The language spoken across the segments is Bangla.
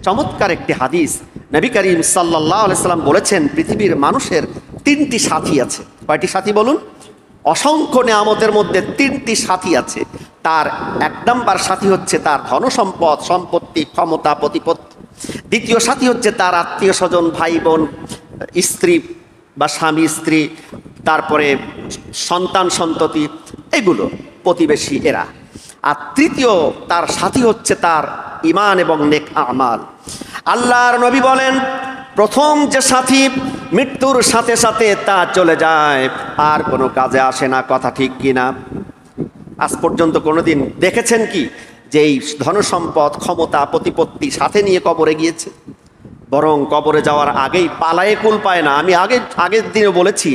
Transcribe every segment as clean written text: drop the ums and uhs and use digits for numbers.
চমৎকার একটি হাদিস। নবী করিম সাল্লাল্লাহু আলাইহি সাল্লাম বলেছেন, পৃথিবীর মানুষের 3টি সাথী আছে। কয়টি সাথী বলুন? অসংখ্য নেয়ামতের মধ্যে 3টি সাথী আছে। তার 1 নাম্বার সাথী হচ্ছে তার ধনসম্পদ, সম্পত্তি, ক্ষমতা, প্রতিপত্তি। দ্বিতীয় সাথী হচ্ছে তার আত্মীয় স্বজন, ভাই বোন, স্ত্রী বা স্বামী স্ত্রী, তারপরে সন্তান সন্ততি, এগুলো প্রতিবেশী এরা। আর তৃতীয় তার সাথী হচ্ছে তার ঈমান এবং নেক আমাল। আল্লাহর নবী বলেন, প্রথম যে সাথী মৃত্যুর সাথে সাথে তা চলে যায়, আর কোনো কাজে আসে না। কথা ঠিক কিনা? আজ পর্যন্ত কোনোদিন দেখেছেন কি যে এই ধনসম্পদ, ক্ষমতা, প্রতিপত্তি সাথে নিয়ে কবরে গিয়েছে? বরং কবরে যাওয়ার আগেই পালায়ে কুল পায় না। আমি আগের দিনে বলেছি,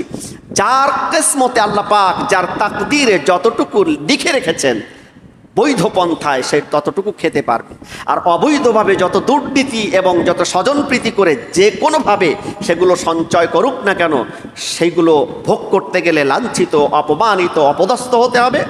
যার কিসমতে আল্লাহ পাক, যার তাকদীরে যতটুকু লিখে রেখেছেন বৈধ পন্থায়, সে ততটুকু খেতে পারবে। আর অবৈধভাবে যত দুর্নীতি এবং যত স্বজনপ্রীতি করে যে কোনোভাবে সেগুলো সঞ্চয় করুক না কেন, সেগুলো ভোগ করতে গেলে লাঞ্ছিত, অপমানিত, অপদস্থ হতে হবে।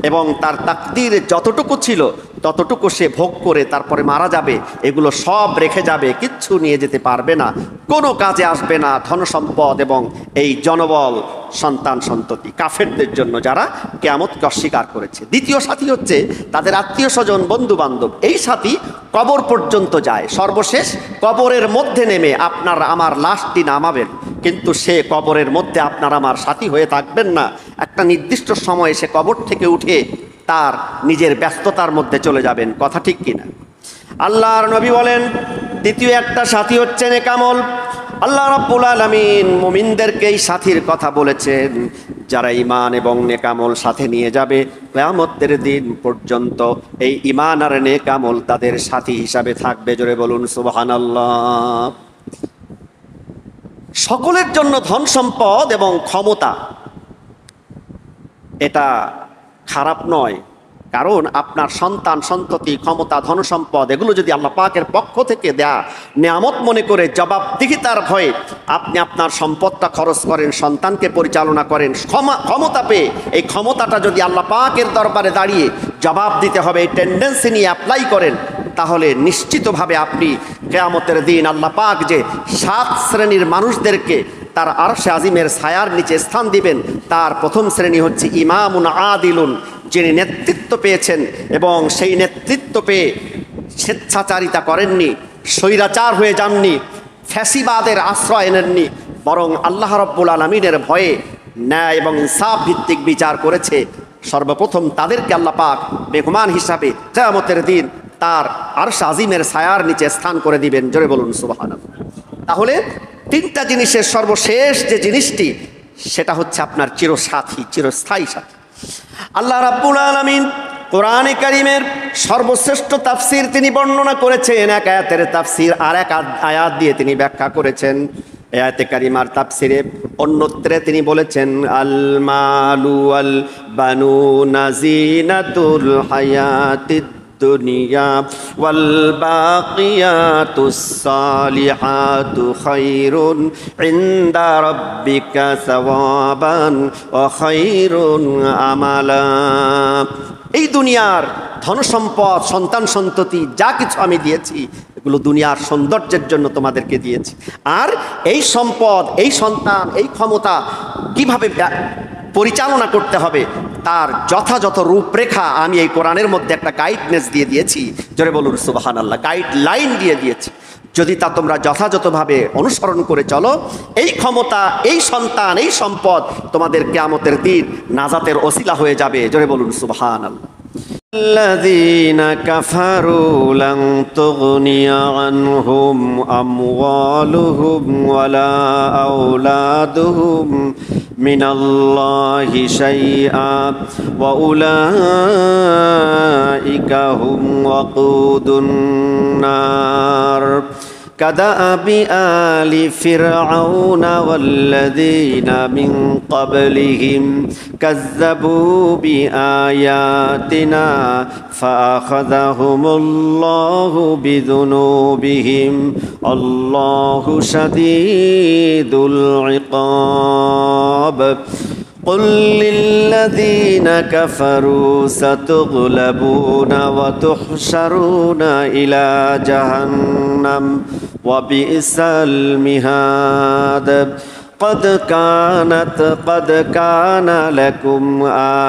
এবং তার তাকদীরে যতটুকু ছিল ততটুকু সে ভোগ করে তারপরে মারা যাবে। এগুলো সব রেখে যাবে, কিচ্ছু নিয়ে যেতে পারবে না, কোনো কাজে আসবে না। ধনসম্পদ এবং এই জনবল, সন্তান সন্ততি কাফেরদের জন্য, যারা কিয়ামতকে অস্বীকার করেছে। দ্বিতীয় সাথী হচ্ছে তাদের আত্মীয় স্বজন, বন্ধু বান্ধব। এই সাথী কবর পর্যন্ত যায়, সর্বশেষ কবরের মধ্যে নেমে আপনার আমার লাশটি নামাবেন, কিন্তু সে কবরের মধ্যে আপনার আমার সাথী হয়ে থাকবেন না। একটা নির্দিষ্ট সময়ে সে কবর থেকে উঠে তার নিজের ব্যস্ততার মধ্যে চলে যাবেন। কথা ঠিক কিনা? আল্লাহর নবী বলেন, দ্বিতীয় একটা সাথী হচ্ছে নেক আমল। আল্লাহ রাব্বুল আলামিন মুমিনদেরকে এই সাথীর কথা বলেছেন, যারা ঈমান এবং নেক আমল সাথে নিয়ে যাবে কিয়ামতের দিন পর্যন্ত। এই ঈমান আর নেক আমল তাদের সাথী হিসাবে থাকবে। জোরে বলুন সুবহানাল্লাহ। সকলের জন্য ধন সম্পদ এবং ক্ষমতা এটা খারাপ নয়, কারণ আপনার সন্তান সন্ততি, ক্ষমতা, ধনসম্পদ এগুলো যদি আল্লাহ পাকের পক্ষ থেকে দেয়া নেয়ামত মনে করে জবাবদিহিতার ভয়ে আপনি আপনার সম্পদটা খরচ করেন, সন্তানকে পরিচালনা করেন, ক্ষমতা পেয়ে এই ক্ষমতাটা যদি আল্লাহ পাকের দরবারে দাঁড়িয়ে জবাব দিতে হবে এই টেন্ডেন্সি নিয়ে অ্যাপ্লাই করেন, তাহলে নিশ্চিতভাবে আপনি কিয়ামতের দিন আল্লাহ পাক যে 7 শ্রেণীর মানুষদেরকে তার আরশে আজিমের ছায়ার নিচে স্থান দিবেন, তার প্রথম শ্রেণী হচ্ছে ইমামুন আদিলুন, যিনি নেতৃত্ব পেয়েছেন এবং সেই নেতৃত্ব পেয়ে স্বেচ্ছাচারিতা করেননি, স্বৈরাচার হয়ে যাননি, ফ্যাসিবাদের আশ্রয় নেননি, বরং আল্লাহ রাব্বুল আলামিনের ভয়ে ন্যায় এবং ইনসাফ ভিত্তিক বিচার করেছে। সর্বপ্রথম তাদেরকে আল্লাহ পাক মেহমান হিসাবে কিয়ামতের দিন তার আরশে আজিমের ছায়ার নিচে স্থান করে দিবেন। জোরে বলুন সুবহানাল্লাহ। তাহলে 3টা জিনিসের সর্বশেষ যে জিনিসটি, সেটা হচ্ছে আপনার চিরসাথী, চিরস্থায়ী সাথী। আল্লাহ রাব্বুল আলামিন কোরআনে কারীমের সর্বশ্রেষ্ঠ তাফসীর তিনি বর্ণনা করেছেন। এক আয়াতের তাফসীর আর এক আয়াত দিয়ে তিনি ব্যাখ্যা করেছেন। আয়াতে কারিমার তাফসীরে অন্যত্রে তিনি বলেছেন, আল মালু ওয়াল বানুনা যিনাতুল হায়াতিদ দুনিয়া ওয়াল বাকিয়াতুস সালিহাতু খায়রুন ইনদা রাব্বিকা সাওয়াবান ওয়া খায়রুন আমালা। এই দুনিয়ার ধনসম্পদ, সন্তান সন্ততি যা কিছু আমি দিয়েছি, এগুলো দুনিয়ার সৌন্দর্যের জন্য তোমাদেরকে দিয়েছি। আর এই সম্পদ, এই সন্তান, এই ক্ষমতা কিভাবে পরিচালনা করতে হবে তার যথাযথ রূপরেখা আমি এই কোরআনের মধ্যে একটা গাইডনেস দিয়ে দিয়েছি। জোরে বলুন সুবহানাল্লাহ। গাইডলাইন দিয়ে দিয়েছি। যদি তা তোমরা যথাযথভাবে অনুসরণ করে চলো, এই ক্ষমতা, এই সন্তান, এই সম্পদ তোমাদের কিয়ামতের দিন নাজাতের ওসিলা হয়ে যাবে। জোরে বলুন সুবহানাল্লাহ। الذين كفروا لن تغني عنهم أموالهم ولا أولادهم من الله شيئا وأولئك هم وقود النار كدأب آل فرعون والذين من قبلهم كذبوا بآياتنا فأخذهم الله بذنوبهم الله شديد العقاب قل للذين كفروا ستغلبون وتحشرون إلى جهنم وبئس المهاد قد كان لكم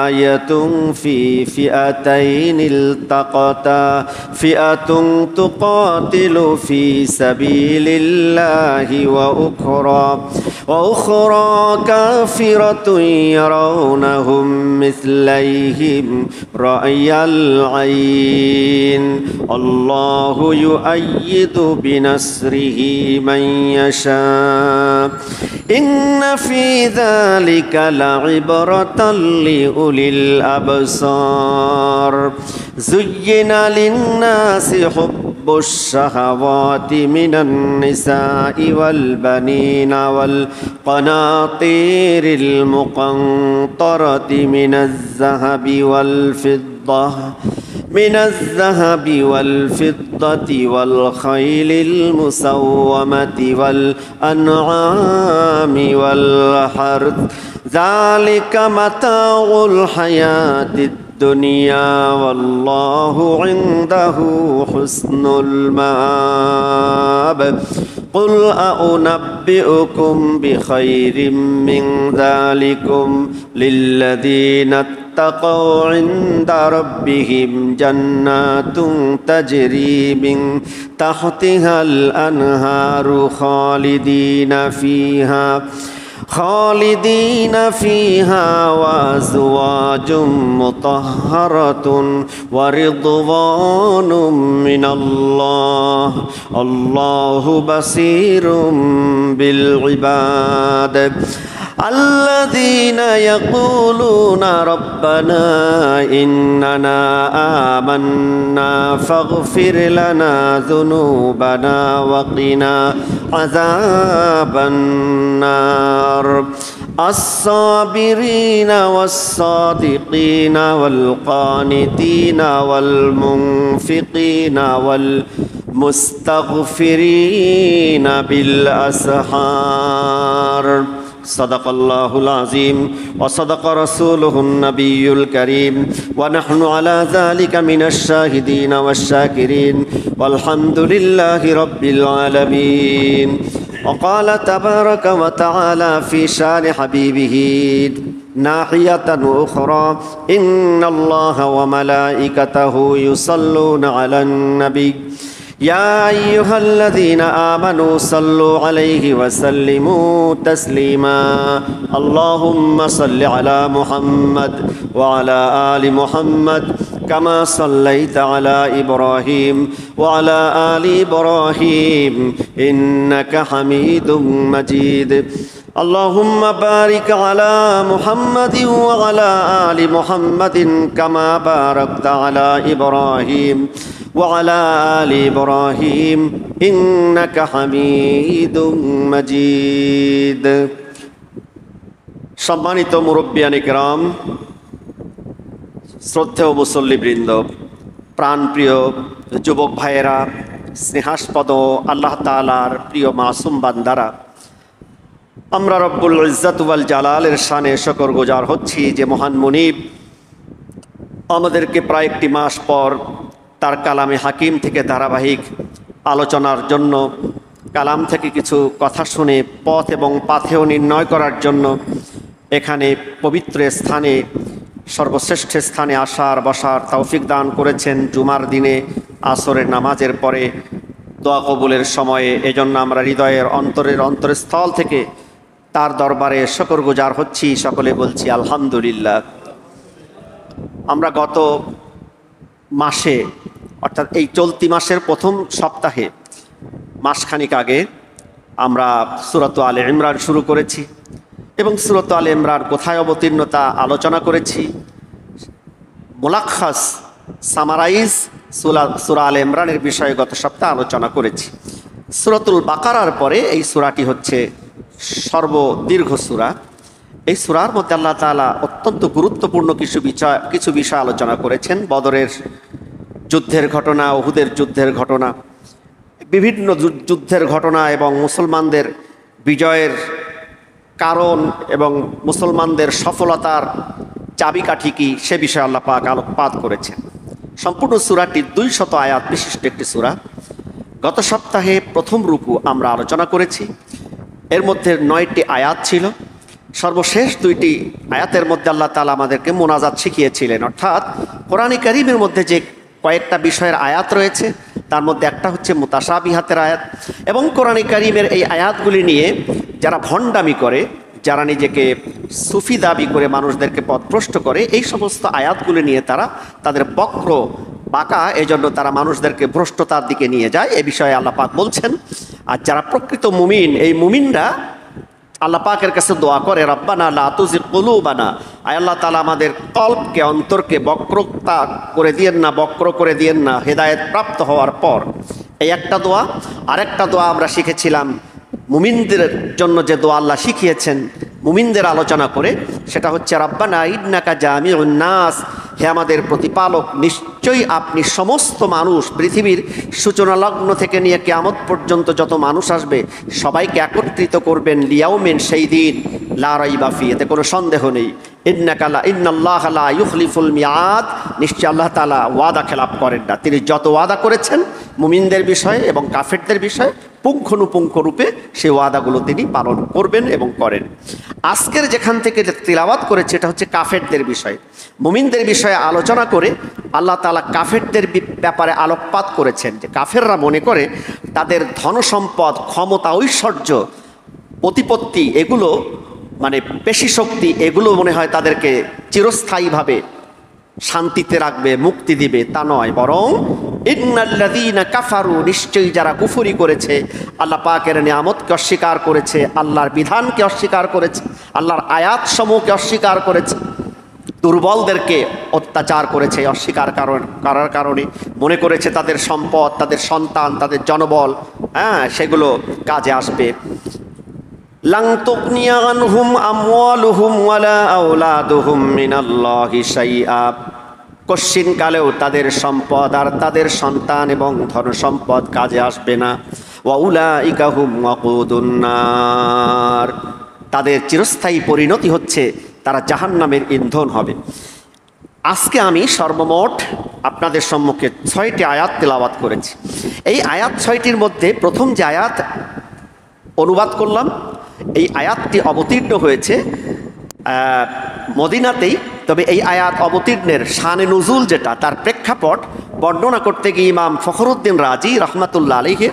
آية في فئتين التقتا فئة تقاتل في سبيل الله وأخرى كافرة يرونهم مثليهم رأي العين الله يؤيد بنصره من يشاء إن في ذلك لعبرة لأولي الأبصار زين للناس حب الشهوات من النساء والبنين والقناطير المقنطرة من الذهب والفضة والخيل المسومة والأنعام والحرث ذلك متاع الحياة الدنيا والله عنده حسن المآب قل أنبئكم بخير من ذلكم للذين اتقوا عند ربهم جنات تجري من تحتها الأنهار خالدين فيها وأزواج مطهرة ورضوان من الله الله بصير بالعباد الذين يقولون ربنا إننا آمنا فاغفر لنا ذنوبنا وقنا عذاب النار الصابرين والصادقين والقانتين والمنفقين والمستغفرين بالأسحار صدق الله العظيم وصدق رسوله النبي الكريم ونحن على ذلك من الشاهدين والشاكرين والحمد لله رب العالمين وقال تبارك وتعالى في شان حبيبه ناحية أخرى إن الله وملائكته يصلون على النبي يا أيها الذين آمنوا صلوا عليه وسلموا تسليما اللهم صل على محمد وعلى آل محمد كما صليت على إبراهيم وعلى آل إبراهيم إنك حميد مجيد اللهم بارك على محمد وعلى آل محمد كما باركت على إبراهيم وعلى آل إبراهيم إنك حميد مجيد সম্মানিত মুরব্বিয়ান ইকরাম, শ্রদ্ধেয় মুসল্লিবৃন্দ, প্রাণপ্রিয় যুবক ভাইয়েরা, স্নেহাস্পদ আল্লাহ তাআলার প্রিয় মাসুম বান্দারা, আমরা রব্বুল ইজ্জত ওয়াল জালালের শানে শুকরগুজার হচ্ছি যে মহান মুনিব আমাদেরকে প্রায় একটি মাস পর তার কালামে হাকিম থেকে ধারাবাহিক আলোচনার জন্য, কালাম থেকে কিছু কথা শুনে পথ এবং পাথেয় নির্ণয় করার জন্য এখানে পবিত্র স্থানে, সর্বশ্রেষ্ঠ স্থানে আসার বসার তৌফিক দান করেছেন জুমার দিনে আসরের নামাজের পরে দোয়া কবুলের সময়ে। এজন্য আমরা হৃদয়ের অন্তরস্থল থেকে তার দরবারে শুকরগুজার হচ্ছি, সকলে বলছি আলহামদুলিল্লাহ। আমরা গত মাসে, অর্থাৎ এই চলতি মাসের প্রথম সপ্তাহে, মাসখানিক আগে আমরা সূরাত আলে ইমরান শুরু করেছি এবং সূরাত আলে ইমরান কোথায় অবতীর্ণ তা আলোচনা করেছি। মুলাক্খাস, সামারাইজ সূরা আলে ইমরানের বিষয়ে গত সপ্তাহে আলোচনা করেছি। সূরাতুল বাকারার পরে এই সূরাটি হচ্ছে সর্বদীর্ঘ সূরা। এই সূরার মধ্যে আল্লাহ তাআলা অত্যন্ত গুরুত্বপূর্ণ কিছু বিষয় আলোচনা করেছেন। বদরের যুদ্ধের ঘটনা, উহুদের যুদ্ধের ঘটনা, বিভিন্ন যুদ্ধের ঘটনা এবং মুসলমানদের বিজয়ের কারণ এবং মুসলমানদের সফলতার চাবিকাঠি কি সে বিষয়ে আল্লাহ পাক আলোকপাত করেছেন। সম্পূর্ণ সূরাটি 200 আয়াত বিশিষ্ট একটি সূরা। গত সপ্তাহে প্রথম রুকু আমরা আলোচনা করেছি, এর মধ্যে 9টি আয়াত ছিল। সর্বশেষ 2টি আয়াতের মধ্যে আল্লাহ তাআলা আমাদেরকে মোনাজাত শিখিয়েছিলেন, অর্থাৎ কোরআনে কারীমের মধ্যে যে কয়েকটা বিষয়ের আয়াত রয়েছে তার মধ্যে একটা হচ্ছে মুতাশাবিহাতের আয়াত, এবং কোরআনে কারীমের এই আয়াতগুলি নিয়ে যারা ভণ্ডামি করে, যারা নিজেকে সুফি দাবি করে মানুষদেরকে পথভ্রষ্ট করে, এই সমস্ত আয়াতগুলি নিয়ে তারা তাদের বক্র বাঁকা, এজন্য তারা মানুষদেরকে ভ্রষ্টতার দিকে নিয়ে যায়। এ বিষয়ে আল্লাহ পাক বলছেন। আর যারা প্রকৃত মুমিন, এই মুমিনরা আল্লাহ পাকের কাছে দোয়া করে, রব্বানা লা তুযিগ কুলুবানা, আয় আল্লাহ তাআলা আমাদের কল্পকে, অন্তরকে বক্রতা করে দিয়েন না, বক্র করে দিয়েন না হেদায়েত প্রাপ্ত হওয়ার পর। এই একটা দোয়া। আরেকটা দোয়া আমরা শিখেছিলাম মুমিনদের জন্য, যে দোয়া আল্লাহ শিখিয়েছেন মুমিনদের আলোচনা করে, সেটা হচ্ছে রব্বানা ইন্নাকা জামিউন নাস, হে আমাদের প্রতিপালক, নিশ্চয়ই আপনি সমস্ত মানুষ, পৃথিবীর সূচনা লগ্ন থেকে নিয়ে কিয়ামত পর্যন্ত যত মানুষ আসবে সবাইকে একত্রিত করবেন, লিয়াউমিন, সেই দিন, লা রাইবা ফি, এতে কোনো সন্দেহ নেই। ইন্নাল্লাহা লা ইউখলিফুল মিয়াদ, নিশ্চয় আল্লাহ তাআলা ওয়াদা খেলাপ করেন না। তিনি যত ওয়াদা করেছেন মুমিনদের বিষয়ে এবং কাফেরদের বিষয়ে পুঙ্খানুপুঙ্খ রূপে সেই ওয়াদাগুলো তিনি পালন করবেন এবং করেন। আজকের যেখান থেকে তিলাওয়াত করেছে এটা হচ্ছে কাফেরদের বিষয়। মুমিনদের বিষয়ে আলোচনা করে আল্লাহ তাআলা কাফেরদের ব্যাপারে আলোকপাত করেছেন, যে কাফেররা মনে করে তাদের ধনসম্পদ, ক্ষমতা, ঐশ্বর্য, প্রতিপত্তি, এগুলো মানে পেশি শক্তি, এগুলো মনে হয় তাদেরকে চিরস্থায়ীভাবে শান্তিতে রাখবে, মুক্তি দিবে। তা নয়, বরং ইন্নাল্লাযীনা কাফারু, নিশ্চয়ই যারা কুফরি করেছে, আল্লাহ পাকের নিয়ামতকে অস্বীকার করেছে, আল্লাহর বিধানকে অস্বীকার করেছে, আল্লাহর আয়াত সমূহকে অস্বীকার করেছে, দুর্বলদেরকে অত্যাচার করেছে, অস্বীকার করার কারণে মনে করেছে তাদের সম্পদ, তাদের সন্তান, তাদের জনবল, সেগুলো কাজে আসবে। লাং তুগনিয়া আনহুম আমওয়ালুহুম ওয়ালা আওলাদুহুম মিনাল্লাহি শাইআ, কশ্চিনকালেও তাদের সম্পদ আর তাদের সন্তান এবং ধনসম্পদ কাজে আসবে না। ওয়া উলাইকা হুম ওয়াকুদুন নার, তাদের চিরস্থায়ী পরিণতি হচ্ছে তারা জাহান্নামের ইন্ধন হবে। আজকে আমি সর্বমোট আপনাদের সম্মুখে 6টি আয়াত তেলাওয়াত করেছি। এই আয়াত 6টির মধ্যে প্রথম যে আয়াত অনুবাদ করলাম, এই আয়াতটি অবতীর্ণ হয়েছে মদিনাতেই। তবে এই আয়াত অবতীর্ণের শানে নুজুল যেটা, তার প্রেক্ষাপট বর্ণনা করতে গিয়ে ইমাম ফখরুদ্দিন রাজি রহমাতুল্লাহ আলাইহি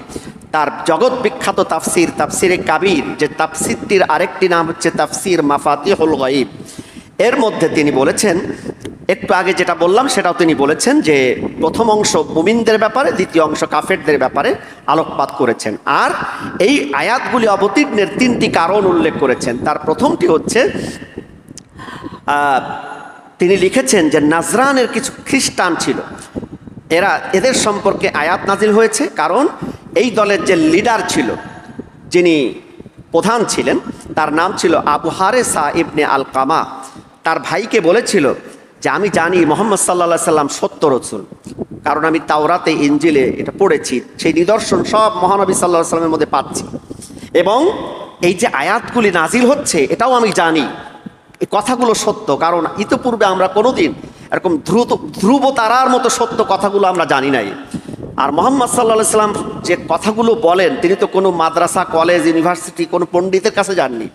তার জগৎ বিখ্যাত তাফসিরে কাবির, যে তাফসিরটির আরেকটি নাম হচ্ছে তাফসির মাফাতিহুল গায়ব, এর মধ্যে তিনি বলেছেন, একটু আগে যেটা বললাম সেটাও তিনি বলেছেন, যে প্রথম অংশ মুমিনদের ব্যাপারে, দ্বিতীয় অংশ কাফেরদের ব্যাপারে আলোকপাত করেছেন। আর এই আয়াতগুলি অবতীর্ণের 3টি কারণ উল্লেখ করেছেন। তার প্রথমটি হচ্ছে তিনি লিখেছেন যে নাজরানের কিছু খ্রিস্টান ছিল, এদের সম্পর্কে আয়াত নাজিল হয়েছে, কারণ এই দলের যে লিডার ছিল, যিনি প্রধান ছিলেন, তার নাম ছিল আবু হারেসা ইবনে আলকামা। তার ভাইকে বলেছিল যে আমি জানি মুহাম্মদ সাল্লাল্লাহু আলাইহি সাল্লাম সত্য রাসূল, কারণ আমি তাওরাতে, ইনজিলে এটা পড়েছি, সেই নিদর্শন সব মহানবী সাল্লাল্লাহু আলাইহি সাল্লামের মধ্যে পাচ্ছি, এবং এই যে আয়াতগুলি নাজিল হচ্ছে এটাও আমি জানি, এই কথাগুলো সত্য, কারণ ইতিপূর্বে আমরা কোনোদিন এরকম ধ্রুব তারার মতো সত্য কথাগুলো আমরা জানি নাই। আর মুহাম্মদ সাল্লাল্লাহু আলাইহি সাল্লাম যে কথাগুলো বলেন, তিনি তো কোনো মাদ্রাসা, কলেজ, ইউনিভার্সিটি, কোনো পণ্ডিতের কাছে যাননি।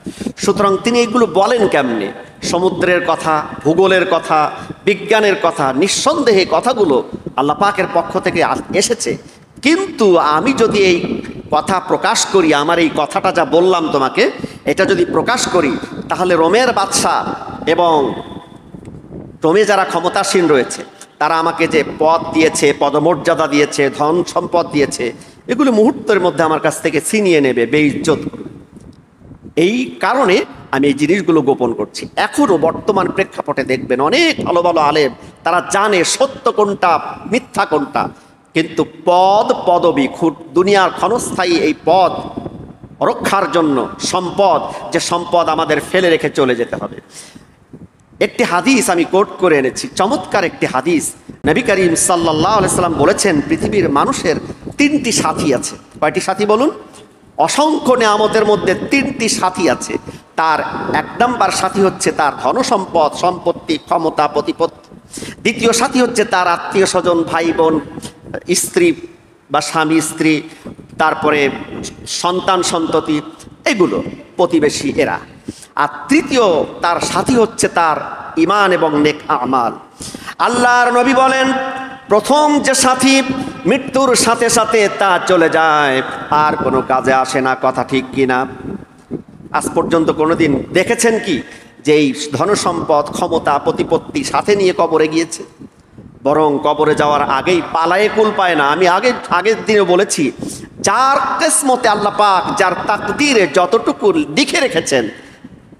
সুতরাং তিনি এগুলো বলেন কেমনে? সমুদ্রের কথা, ভূগোলের কথা, বিজ্ঞানের কথা, নিঃসন্দেহে কথাগুলো আল্লাহ পাকের পক্ষ থেকে এসেছে। কিন্তু আমি যদি এই কথা প্রকাশ করি, আমার এই কথাটা যা বললাম তোমাকে, এটা যদি প্রকাশ করি, তাহলে রোমের বাদশা এবং রোমে যারা ক্ষমতাসীন রয়েছে তারা আমাকে যে পদ দিয়েছে, পদমর্যাদা দিয়েছে, ধন সম্পদ দিয়েছে, এগুলো মুহূর্তের মধ্যে আমার কাছ থেকে ছিনিয়ে নেবে, বেইজ্জত করবে। এই কারণে আমি এই জিনিসগুলো গোপন করছি। এখনও বর্তমান প্রেক্ষাপটে দেখবেন অনেক ভালো ভালো আলেম, তারা জানে সত্য কোনটা, মিথ্যা কোনটা, কিন্তু পদবি, দুনিয়ার ক্ষণস্থায়ী এই পদ রক্ষার জন্য সম্পদ, যে সম্পদ আমাদের ফেলে রেখে চলে যেতে হবে। একটি হাদিস আমি কোট করে এনেছি, চমৎকার একটি হাদিস। নবী করিম সাল্লাল্লাহু আলাইহি সাল্লাম বলেছেন, পৃথিবীর মানুষের 3টি সাথী আছে। কয়টি সাথী বলুন? অসংখ্য নেয়ামতের মধ্যে 3টি সাথী আছে। তার এক নাম্বার সাথী হচ্ছে তার ধনসম্পদ, সম্পত্তি, ক্ষমতা, প্রতিপত্তি। দ্বিতীয় সাথী হচ্ছে তার আত্মীয় স্বজন, ভাই বোন, স্ত্রী বা স্বামী স্ত্রী, তারপরে সন্তান সন্ততি, এগুলো প্রতিবেশী এরা। আর তৃতীয় তার সাথী হচ্ছে তার ঈমান এবং নেক আমাল। আল্লাহর নবী বলেন, প্রথম যে সাথী মৃত্যুর সাথে সাথে তা চলে যায়, আর কোনো কাজে আসে না। কথা ঠিক কিনা? আজ পর্যন্ত কোনোদিন দেখেছেন কি যে এই ধনসম্পদ, ক্ষমতা, প্রতিপত্তি সাথে নিয়ে কবরে গিয়েছে? বরং কবরে যাওয়ার আগেই পালায়ে কুল পায় না। আমি আগের দিনে বলেছি, যার কিসমতে আল্লাহ পাক, যার তাকদীরে যতটুকু লিখে রেখেছেন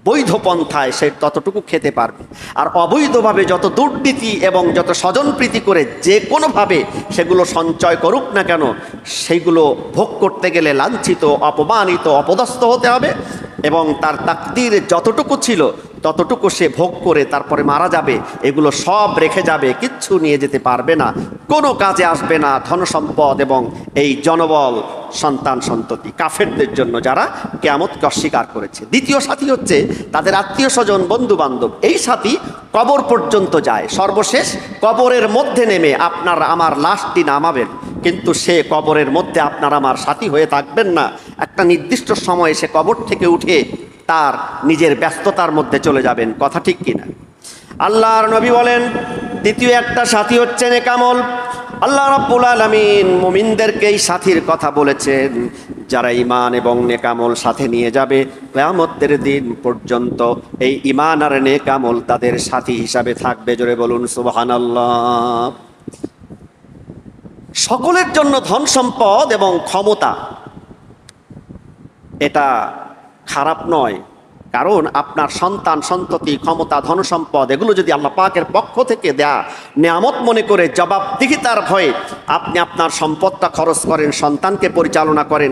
বৈধ পন্থায়, সে ততটুকু খেতে পারবে। আর অবৈধভাবে যত দুর্নীতি এবং যত স্বজনপ্রীতি করে যে কোনোভাবে সেগুলো সঞ্চয় করুক না কেন, সেইগুলো ভোগ করতে গেলে লাঞ্ছিত, অপমানিত, অপদস্থ হতে হবে। এবং তার তাকদীরে যতটুকু ছিল ততটুকু সে ভোগ করে তারপরে মারা যাবে। এগুলো সব রেখে যাবে, কিচ্ছু নিয়ে যেতে পারবে না, কোনো কাজে আসবে না ধনসম্পদ এবং এই জনবল, সন্তান সন্ততি, কাফেরদের জন্য যারা কিয়ামতকে অস্বীকার করেছে। দ্বিতীয় সাথী হচ্ছে তাদের আত্মীয় স্বজন, বন্ধু বান্ধব। এই সাথী কবর পর্যন্ত যায়, সর্বশেষ কবরের মধ্যে নেমে আপনার আমার লাশটি নামাবেন, কিন্তু সে কবরের মধ্যে আপনার আমার সাথী হয়ে থাকবেন না। একটা নির্দিষ্ট সময়ে সে কবর থেকে উঠে তার নিজের ব্যস্ততার মধ্যে চলে যাবেন। কথা ঠিক কিনা? আল্লাহর নবী বলেন, দ্বিতীয় একটা সাথী হচ্ছে নেক আমল। আল্লাহ রাব্বুল আলামিন মুমিনদেরকে এই সাথীর কথা বলেছেন, যারা ঈমান এবং নেক আমল সাথে নিয়ে যাবে কিয়ামতের দিন পর্যন্ত। এই ঈমান আর নেক আমল তাদের সাথী হিসাবে থাকবে। জোরে বলুন সুবহানাল্লাহ। সকলের জন্য ধন সম্পদ এবং ক্ষমতা এটা খারাপ নয়, কারণ আপনার সন্তান সন্ততি, ক্ষমতা, ধনসম্পদ এগুলো যদি আল্লাহ পাকের পক্ষ থেকে দেয়া নেয়ামত মনে করে জবাবদিহিতার ভয়ে আপনি আপনার সম্পদটা খরচ করেন, সন্তানকে পরিচালনা করেন,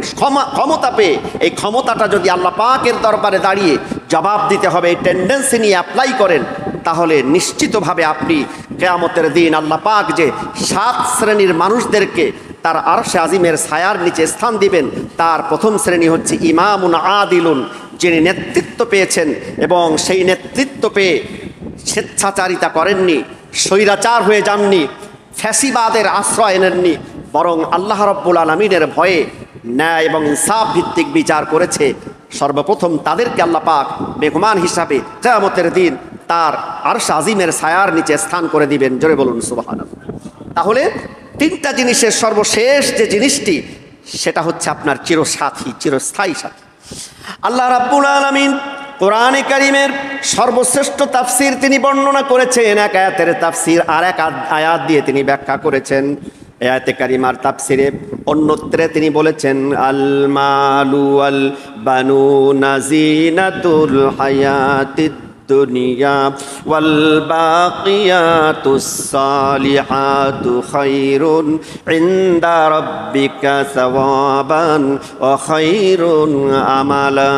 ক্ষমতা পেয়ে এই ক্ষমতাটা যদি আল্লাহ পাকের দরবারে দাঁড়িয়ে জবাব দিতে হবে এই টেন্ডেন্সি নিয়ে অ্যাপ্লাই করেন, তাহলে নিশ্চিতভাবে আপনি কিয়ামতের দিন আল্লাহ পাক যে 7 শ্রেণীর মানুষদেরকে তার আরশে আজিমের ছায়ার নিচে স্থান দিবেন, তার প্রথম শ্রেণী হচ্ছে ইমামুন আদিলুন, যিনি নেতৃত্ব পেয়েছেন এবং সেই নেতৃত্ব পেয়ে স্বেচ্ছাচারিতা করেননি, স্বৈরাচার হয়ে যাননি, ফ্যাসিবাদের আশ্রয় নেননি, বরং আল্লাহ রাব্বুল আলামিনের ভয়ে ন্যায় এবং ইনসাফ ভিত্তিক বিচার করেছে। সর্বপ্রথম তাদেরকে আল্লাহ পাক মেহমান হিসাবে কিয়ামতের দিন তার আরশে আজিমের ছায়ার নিচে স্থান করে দিবেন। জোরে বলুন সুবহানাল্লাহ। তাহলে 3টা জিনিসের সর্বশেষ যে জিনিসটি, সেটা হচ্ছে আপনার চিরসাথী, চিরস্থায়ী সাথী। আল্লাহ রাব্বুল আলামিন কোরআনে কারীমের সর্বশ্রেষ্ঠ তাফসীর তিনি বর্ণনা করেছেন। এক আয়াতের তাফসীর আর এক আয়াত দিয়ে তিনি ব্যাখ্যা করেছেন। আয়াতে কারিমার তাফসীরে অন্যত্রে তিনি বলেছেন, আল মালু ওয়াল বানুনা যিনাতুল হায়াতিদ দুনিয়া ওয়াল বাকিয়াতুস সালিহাতু খায়রুন ইনদা রাব্বিকা সাওয়াবান ওয়া খায়রুন আমালা।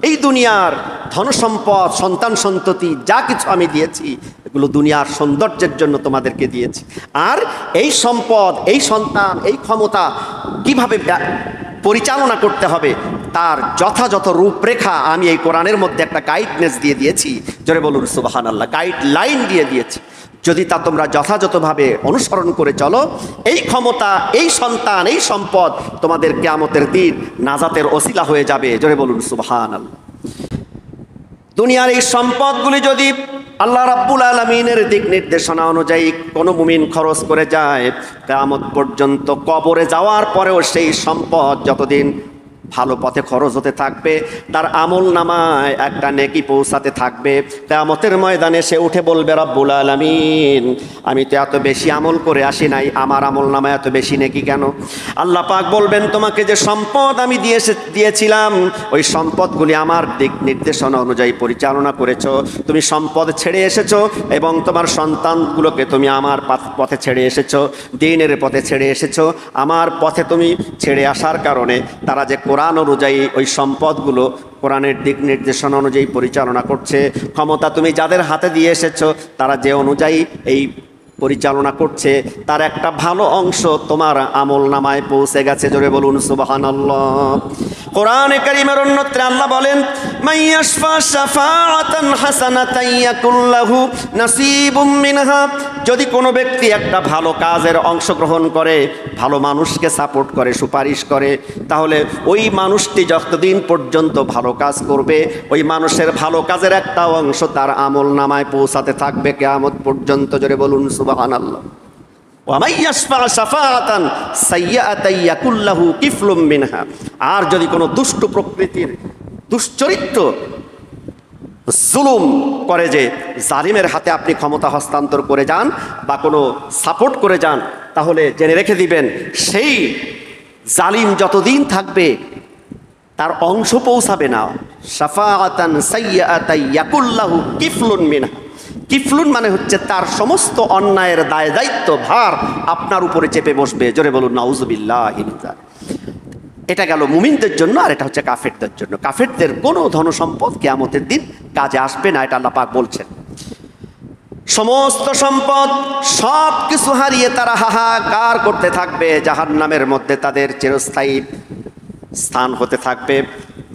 এই দুনিয়ার ধনসম্পদ, সন্তান সন্ততি যা কিছু আমি দিয়েছি, এগুলো দুনিয়ার সৌন্দর্যের জন্য তোমাদেরকে দিয়েছি। আর এই সম্পদ, এই সন্তান, এই ক্ষমতা কিভাবে পরিচালনা করতে হবে তার যথাযথ রূপরেখা আমি এই কোরআনের মধ্যে একটা গাইডনেস দিয়ে দিয়েছি। জোরে বলুন সুবহানাল্লাহ। গাইডলাইন দিয়ে দিয়েছি। যদি তা তোমরা যথাযথভাবে অনুসরণ করে চলো, এই ক্ষমতা, এই সন্তান, এই সম্পদ তোমাদের কিয়ামতের দিন নাজাতের ওসিলা হয়ে যাবে। জোরে বলুন সুবহানাল্লাহ। দুনিয়ার এই সম্পদগুলি যদি আল্লাহ রাব্বুল আলামিনের দিক নির্দেশনা অনুযায়ী কোনো মুমিন খরচ করে যায়, কিয়ামত পর্যন্ত কবরে যাওয়ার পরেও সেই সম্পদ যতদিন ভালো পথে খরচ হতে থাকবে, তার আমল নামায় একটা নেকি পৌঁছাতে থাকবে। কিয়ামতের ময়দানে সে উঠে বলবে, রব্বুল আলামিন, আমি তো এত বেশি আমল করে আসি নাই, আমার আমল নামায় এত বেশি নেকি কেন? আল্লাহ পাক বলবেন, তোমাকে যে সম্পদ আমি দিয়েছিলাম, ওই সম্পদগুলি আমার দিক নির্দেশনা অনুযায়ী পরিচালনা করেছ। তুমি সম্পদ ছেড়ে এসেছো এবং তোমার সন্তানগুলোকে তুমি আমার পথে ছেড়ে এসেছো, দ্বীনের পথে ছেড়ে এসেছো। আমার পথে তুমি ছেড়ে আসার কারণে তারা যে কোরআন অনুযায়ী ওই সম্পদগুলো কোরআনের দিক নির্দেশনা অনুযায়ী পরিচালনা করছে, ক্ষমতা তুমি যাদের হাতে দিয়ে এসেছো তারা যে অনুযায়ী এই পরিচালনা করছে তার একটা ভালো অংশ তোমার আমল নামায় পৌঁছে গেছে। জোরে বলুন সুবহানাল্লাহ। কোরআনে কারীমের অন্যত্র আল্লাহ বলেন, মাইয়াশফা শাফাআতান হাসানাতান ইয়াকুল লাহু নাসিবুম মিনহা। যদি কোনো ব্যক্তি একটা ভালো কাজের অংশগ্রহণ করে, ভালো মানুষকে সাপোর্ট করে, সুপারিশ করে, তাহলে ওই মানুষটি যতদিন পর্যন্ত ভালো কাজ করবে ওই মানুষের ভালো কাজের একটা অংশ তার আমল নামায় পৌঁছাতে থাকবে কিয়ামত পর্যন্ত। জোরে বলুন সুবহানাল্লাহ। ওয়া মাইয়াশফা শাফাআতান সাইয়্যাতান ইয়াকুল লাহু কিফলুম মিনহা। আর যদি কোনো দুষ্ট প্রকৃতির দুশ্চরিত্র জুলুম করে, যে জালিমের হাতে আপনি ক্ষমতা হস্তান্তর করে যান বা কোনো সাপোর্ট করে যান, তাহলে জেনে রেখে দিবেন সেই জালিম যতদিন থাকবে তার অংশ পৌঁছাবে না। শাফাআতান সাইয়্যাতান ইয়াকুল লাহু কিফলুন মিনহা। কিফলুন মানে হচ্ছে তার সমস্ত অন্যায়ের দায় দায়িত্ব ভার আপনার উপরে চেপে বসবে। জোরে বলুন নাউজুবিল্লাহি মিন যালিক। এটা গেল মুমিনদের জন্য, আর এটা হচ্ছে কাফেরদের জন্য। কাফেরদের কোনো ধনসম্পদ কিয়ামতের দিন কাজে আসবে না, এটা আল্লাহ পাক বলছেন। সমস্ত সম্পদ সব কিছু হারিয়ে তারা হাহাকার করতে থাকবে, জাহান্নামের মধ্যে তাদের চিরস্থায়ী স্থান হতে থাকবে,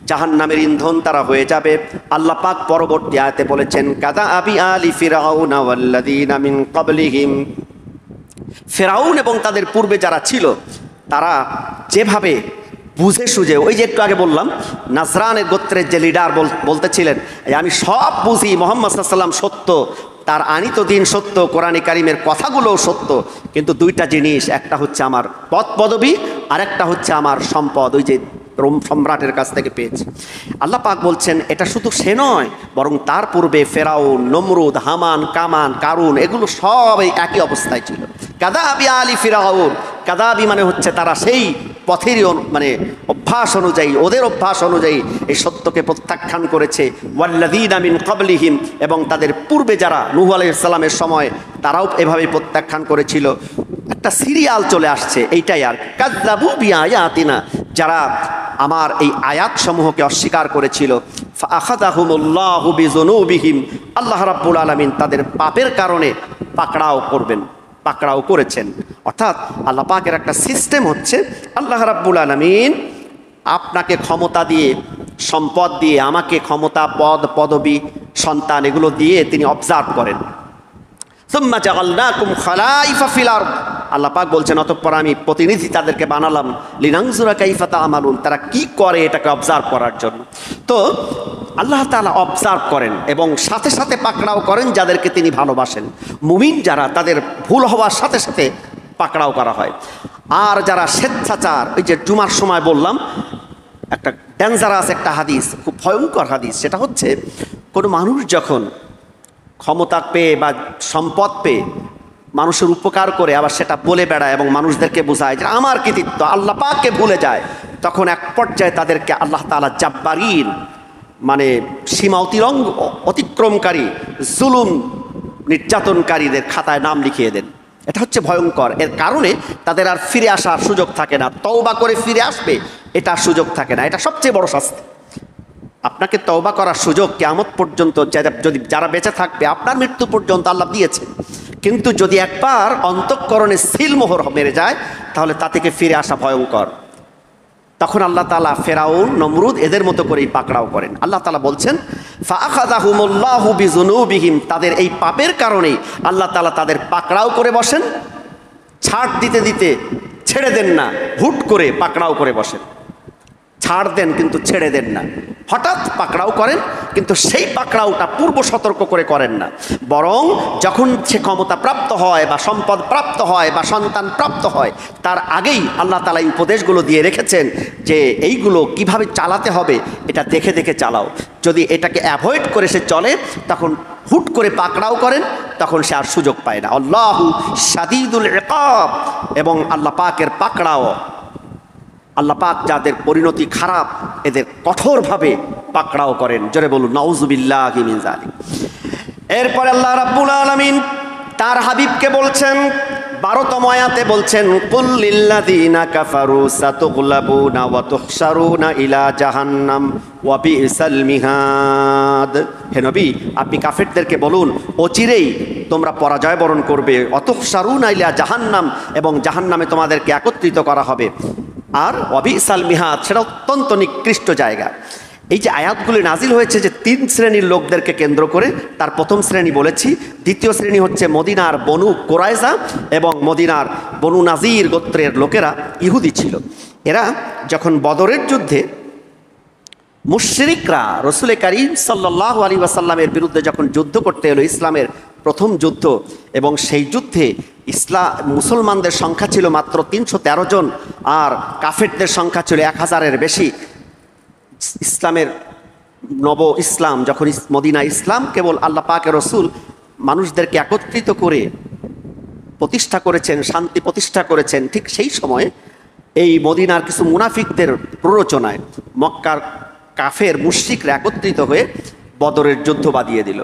জাহান্নামের ইন্ধন তারা হয়ে যাবে। আল্লাহ পাক পরবর্তী আয়াতে বলেছেন, কাদা আবি আলি ফিরাউনা ওয়াল্লাযীনা মিন ক্বাবলিহিম। ফিরাউন এবং তাদের পূর্বে যারা ছিল তারা যেভাবে বুঝে সুঝে, ওই যে একটু আগে বললাম নাজরানের গোত্রের যে লিডার বলতেছিলেন, আমি সব বুঝি, মুহাম্মদ সাল্লাল্লাহু আলাইহি ওয়াসাল্লাম সত্য, তার আনিত দিন সত্য, কোরআনে কারিমের কথাগুলোও সত্য, কিন্তু দুইটা জিনিস, একটা হচ্ছে আমার পদ পদবী আর একটা হচ্ছে আমার সম্পদ, ওই যে রোম সম্রাটের কাছ থেকে পেয়েছি। আল্লাহ পাক বলছেন এটা শুধু সে নয়, বরং তার পূর্বে ফেরাউন, নমরুদ, হামান, কামান, কারুন, এগুলো সব এই একই অবস্থায় ছিল। কাদাবি আলি ফিরাউন, কাদাবি মানে হচ্ছে তারা সেই পথেরই মানে অভ্যাস অনুযায়ী, ওদের অভ্যাস অনুযায়ী এই সত্যকে প্রত্যাখ্যান করেছে। ওয়াল্লাযীনা মিন ক্বাবলিহিম, এবং তাদের পূর্বে যারা নূহ আলাইহিস সালামের সময় তারাও এভাবে প্রত্যাখ্যান করেছিল। একটা সিরিয়াল চলে আসছে এইটাই, আর কাযযাবু বিআয়াতিনা, যারা আমার এই আয়াত সমূহকে অস্বীকার করেছিল। ফাআখাযাহুমুল্লাহু বিযুনুবিহিম, আল্লাহ রাব্বুল আলামিন তাদের পাপের কারণে পাকড়াও করবেন, পাকড়াও করেছেন। অর্থাৎ আল্লাহ পাকের একটা সিস্টেম হচ্ছে, আল্লাহ রাব্বুল আলামিন আপনাকে ক্ষমতা দিয়ে, সম্পদ দিয়ে, আমাকে ক্ষমতা, পদ পদবী, সন্তান, এগুলো দিয়ে তিনি অবজার্ভ করেন। সুম্মা জাআলনাকুম খালাইফা ফিল আরদ, আল্লাহ পাক বলছেন অতঃপর আমি প্রতিনিধি তাদেরকে বানালাম, লিনানজুরা কাইফা তা'মালুন, তারা কি করে এটাকে অবজার্ভ করার জন্য। তো আল্লাহ তাআলা অবজার্ভ করেন এবং সাথে সাথে পাকড়াও করেন যাদেরকে তিনি ভালোবাসেন। মুমিন যারা, তাদের ভুল হওয়ার সাথে সাথে পাকড়াও করা হয়। আর যারা স্বেচ্ছাচার, ওই যে জুমার সময় বললাম একটা ডেঞ্জারাস একটা হাদিস, খুব ভয়ঙ্কর হাদিস, সেটা হচ্ছে কোনো মানুষ যখন ক্ষমতা পেয়ে বা সম্পদ পেয়ে মানুষের উপকার করে আবার সেটা বলে বেড়ায় এবং মানুষদেরকে বোঝায় যে আমার কৃতিত্ব, আল্লাহ পাককে ভুলে যায়, তখন এক পর্যায়ে তাদেরকে আল্লাহ তাআলা জাব্বারিন, মানে সীমা অতিক্রমকারী, জুলুম নির্যাতনকারীদের খাতায় নাম লিখিয়ে দেন। এটা হচ্ছে ভয়ঙ্কর। এর কারণে তাদের আর ফিরে আসার সুযোগ থাকে না, তওবা করে ফিরে আসবে এটা সুযোগ থাকে না। এটা সবচেয়ে বড় শাস্তি। আপনাকে তওবা করার সুযোগ কিয়ামত পর্যন্ত, যদি যারা বেঁচে থাকবে আপনার মৃত্যু পর্যন্ত আল্লাহ দিয়েছে, কিন্তু যদি একবার অন্তঃকরণে সিলমোহর মেরে যায় তাহলে তা থেকে ফিরে আসা ভয়ঙ্কর। তখন আল্লাহ তাআলা ফেরাউন, নমরুদ এদের মতো করেই পাকড়াও করেন। আল্লাহ তাআলা বলছেন ফাআখাযাহুমুল্লাহু বিযুনুবিহিম, তাদের এই পাপের কারণেই আল্লাহ তাআলা তাদের পাকড়াও করে বসেন। ছাড় দিতে দিতে ছেড়ে দেন না, হুট করে পাকড়াও করে বসেন। ছাড় দেন কিন্তু ছেড়ে দেন না, হঠাৎ পাকড়াও করেন, কিন্তু সেই পাকড়াওটা পূর্ব সতর্ক করে করেন না, বরং যখন সে ক্ষমতা প্রাপ্ত হয় বা সম্পদ প্রাপ্ত হয় বা সন্তান প্রাপ্ত হয় তার আগেই আল্লাহ তাআলা এই উপদেশগুলো দিয়ে রেখেছেন যে এইগুলো কিভাবে চালাতে হবে এটা দেখে দেখে চালাও। যদি এটাকে অ্যাভয়েড করে সে চলে তখন হুট করে পাকড়াও করেন, তখন সে আর সুযোগ পায় না। আল্লাহু শাদীদুল ইকাব, এবং আল্লাহ পাকের পাকড়াও, আল্লাহ পাক যাদের পরিণতি খারাপ এদের কঠোরভাবে পাকড়াও করেন। জোরে বলুন নাউজুবিল্লাহি মিন যালিক। এরপরে আল্লাহ রাব্বুল আলামিন তার হাবিবকে বলছেন 12তম আয়াতে বলছেন, কুল লিল্লাযীনা কাফারু সাতুগলাবুনা ওয়া তুহশারুনা ইলা জাহান্নাম ওয়া বিসাল মিহাদ। হে নবী, আপনি কাফেরদেরকে বলুন অচিরেই তোমরা পরাজয় বরণ করবে। অতঃসারুন আইলা জাহান্নাম, এবং জাহান্নামে তোমাদেরকে একত্রিত করা হবে। আর অবিসাল মিহাদ, সেটা অত্যন্ত নিকৃষ্ট জায়গা। এই যে আয়াতগুলি নাজিল হয়েছে যে 3 শ্রেণীর লোকদেরকে কেন্দ্র করে, তার প্রথম শ্রেণী বলেছি। দ্বিতীয় শ্রেণী হচ্ছে মদিনার বনু কোরাইজা এবং মদিনার বনু নাজির গোত্রের লোকেরা, ইহুদি ছিল। এরা যখন বদরের যুদ্ধে মুশরিকরা রসুল করিম সাল্লাল্লাহু আলাইহি ওয়াসাল্লামের বিরুদ্ধে যখন যুদ্ধ করতে এলো, ইসলামের প্রথম যুদ্ধ, এবং সেই যুদ্ধে মুসলমানদের সংখ্যা ছিল মাত্র 313 জন, আর কাফেরদের সংখ্যা ছিল 1000-এর বেশি। ইসলামের ইসলাম যখন মদিনা, ইসলাম কেবল আল্লাহ পাকের রসুল মানুষদেরকে একত্রিত করে প্রতিষ্ঠা করেছেন, শান্তি প্রতিষ্ঠা করেছেন, ঠিক সেই সময়ে এই মদিনার কিছু মুনাফিকদের প্ররোচনায় মক্কার কাফের মুশরিকরা একত্রিত হয়ে বদরের যুদ্ধ বাঁধিয়ে দিল।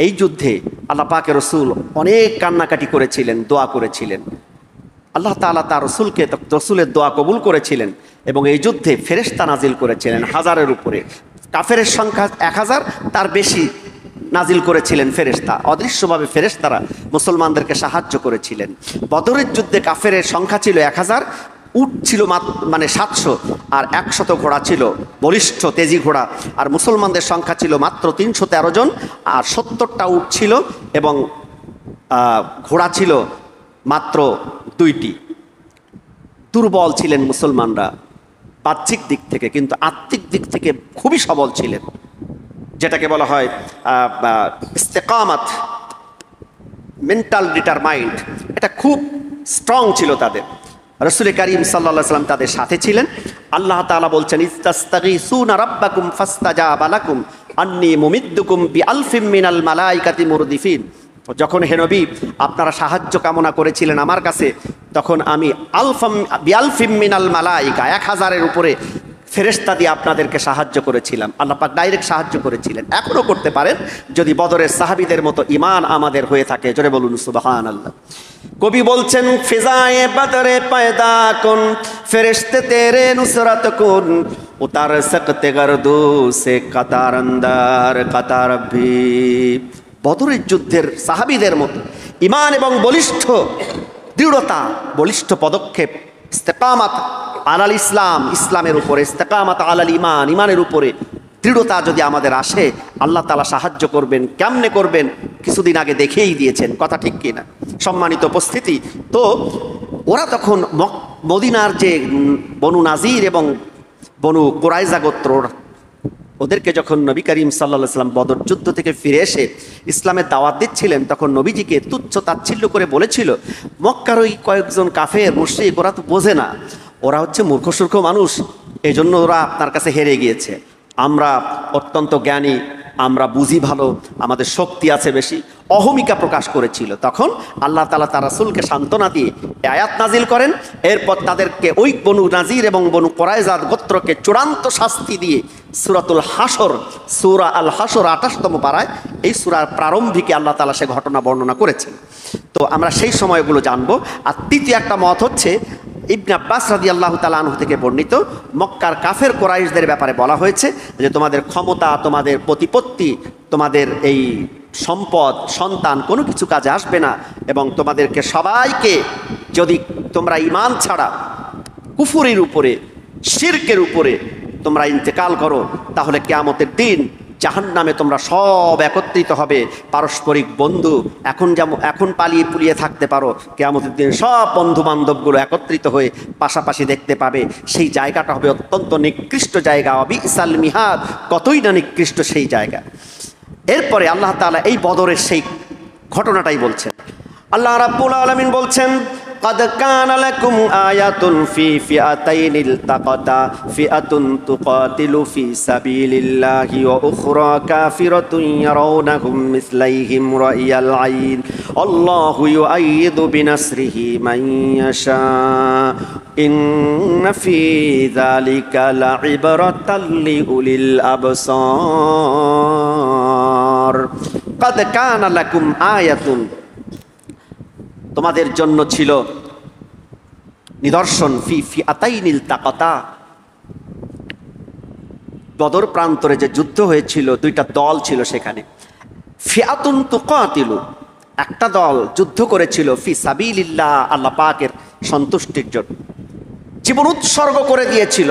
এই যুদ্ধে আল্লাহ পাকের রসুল অনেক কান্নাকাটি করেছিলেন, দোয়া করেছিলেন। আল্লাহ তাআলা তার রসুলের দোয়া কবুল করেছিলেন, এবং এই যুদ্ধে ফেরেশতা নাজিল করেছিলেন 1000-এর উপরে। কাফেরের সংখ্যা 1000, তার বেশি নাজিল করেছিলেন ফেরেশতা। অদৃশ্যভাবে ফেরেশতারা মুসলমানদেরকে সাহায্য করেছিলেন। বদরের যুদ্ধে কাফেরের সংখ্যা ছিল 1000, উট ছিল মানে 700, আর 100 ঘোড়া ছিল, বলিষ্ঠ তেজি ঘোড়া। আর মুসলমানদের সংখ্যা ছিল মাত্র 313 জন, আর 70টা উট ছিল, এবং ঘোড়া ছিল মাত্র 2টি। দুর্বল ছিলেন মুসলমানরা বাহ্যিক দিক থেকে, কিন্তু আত্মিক দিক থেকে খুবই সবল ছিলেন, যেটাকে বলা হয় ইস্তেকামাত, মেন্টাল ডিটারমাইন্ড। এটা খুব স্ট্রং ছিল তাদের। রসুল করিম সাল্লাল্লাহু আলাইহি ওয়াসাল্লাম তাদের সাথে ছিলেন। আল্লাহ তাআলা বলছেন, ইস্তাগীসুনা রাব্বাকুম ফাস্তাজাবা লাকুম আন্নী মুমিদ্দুকুম বিআলফিম মিনাল মালাইকাতি মুরদিফিন। যখন হে নবী আপনারা সাহায্য কামনা করেছিলেন আমার কাছে, তখন আমি বিআলফিম মিনাল মালাইকা, 1000-এর উপরে ফেরেশতা দিয়ে আপনাদেরকে সাহায্য করেছিলাম। আল্লাহ পাক ডাইরেক্ট সাহায্য করেছিলেন, এখনও করতে পারেন যদি বদরের সাহাবীদের মতো ঈমান আমাদের হয়ে থাকে। জোরে বলুন সুবহানাল্লাহ। কবি বলছেন, ফিজায়ে বদরে পয়দা কুন ফেরেশতে তেরে নুসরত কুন, উতার সকতে গর্দু সে কাতার আন্দার কাতার ভি। বদরের যুদ্ধের সাহাবীদের মতো ঈমান এবং বলিষ্ঠ দৃঢ়তা, বলিষ্ঠ পদক্ষেপ, ইস্তেকামাত আলাল ইসলাম, ইসলামের উপরে, ইস্তেকামাত আলাল ঈমান, ঈমানের উপরে দৃঢ়তা যদি আমাদের আসে, আল্লাহ তাআলা সাহায্য করবেন। কেমনে করবেন কিছুদিন আগে দেখেই দিয়েছেন, কথা ঠিক কিনা? সম্মানিত উপস্থিতি, তো ওরা তখন মদিনার যে বনু নাজির এবং বনু কোরাইজা গোত্র, ওদেরকে যখন নবী করিম সাল্লাল্লাহু আলাইহি ওয়াসাল্লাম বদর যুদ্ধ থেকে ফিরে এসে ইসলামের দাওয়াত দিচ্ছিলেন, তখন নবীজিকে তুচ্ছ তাচ্ছিল্য করে বলেছিল, মক্কার ওই কয়েকজন কাফের মুশরিক, ওরা তো বোঝে না, ওরা হচ্ছে মূর্খসূর্খ মানুষ, এজন্য ওরা আপনার কাছে হেরে গিয়েছে। আমরা অত্যন্ত জ্ঞানী, আমরা বুঝি ভালো, আমাদের শক্তি আছে বেশি, অহমিকা প্রকাশ করেছিল। তখন আল্লাহ তাআলা তার রাসূলকে সান্ত্বনা দিয়ে আয়াত নাজিল করেন। এরপর তাদেরকে ওই বনু নাজির এবং বনু কোরাইজা গোত্রকে চূড়ান্ত শাস্তি দিয়ে সূরাতুল হাসর, সূরা আল হাসর 28তম পারায়, এই সূরার প্রারম্ভিকে আল্লাহ তাআলা সে ঘটনা বর্ণনা করেছেন। তো আমরা সেই সময়গুলো জানবো। আর তৃতীয় একটা মত হচ্ছে ইবনে আব্বাস রাদিয়াল্লাহু তাআলা আনহু থেকে বর্ণিত, মক্কার কাফের কোরাইশদের ব্যাপারে বলা হয়েছে যে তোমাদের ক্ষমতা, তোমাদের প্রতিপত্তি, তোমাদের এই সম্পদ, সন্তান কোনো কিছু কাজে আসবে না, এবং তোমাদেরকে সবাইকে যদি তোমরা ঈমান ছাড়া কুফরের উপরে, শিরকের উপরে তোমরা ইন্তেকাল করো, তাহলে কিয়ামতের দিন জাহান্নামে তোমরা সব একত্রিত হবে, পারস্পরিক বন্ধু। এখন পালিয়ে পুলিয়ে থাকতে পারো, কিয়ামতের দিন সব বন্ধু বান্ধবগুলো একত্রিত হয়ে পাশাপাশি দেখতে পাবে। সেই জায়গাটা হবে অত্যন্ত নিকৃষ্ট জায়গা, অবিসাল মিহাদ, কতই না নিকৃষ্ট সেই জায়গা। এরপরে আল্লাহ তাআলা এই বদরের সেই ঘটনাটাই বলছেন। আল্লাহ রাব্বুল আলামিন বলছেন, قد كان لكم آية في فئتين التقتا فئة تقاتل في سبيل الله وأخرى كافرة يرونهم مثليهم رأي العين الله يؤيد بنصره من يشاء إن في ذلك لعبرة لأولي الأبصار قد كان لكم آية, তোমাদের জন্য ছিল নিদর্শন, ফি ফিআতাইনিল তাকাতা, বদর প্রান্তরে যে যুদ্ধ হয়েছিল, দুইটা দল ছিল সেখানে। ফিআতুন তুকাতিলু, একটা দল যুদ্ধ করেছিল ফি সাবিলিল্লাহ, আল্লাহ পাকের সন্তুষ্টির জন্য জীবন উৎসর্গ করে দিয়েছিল।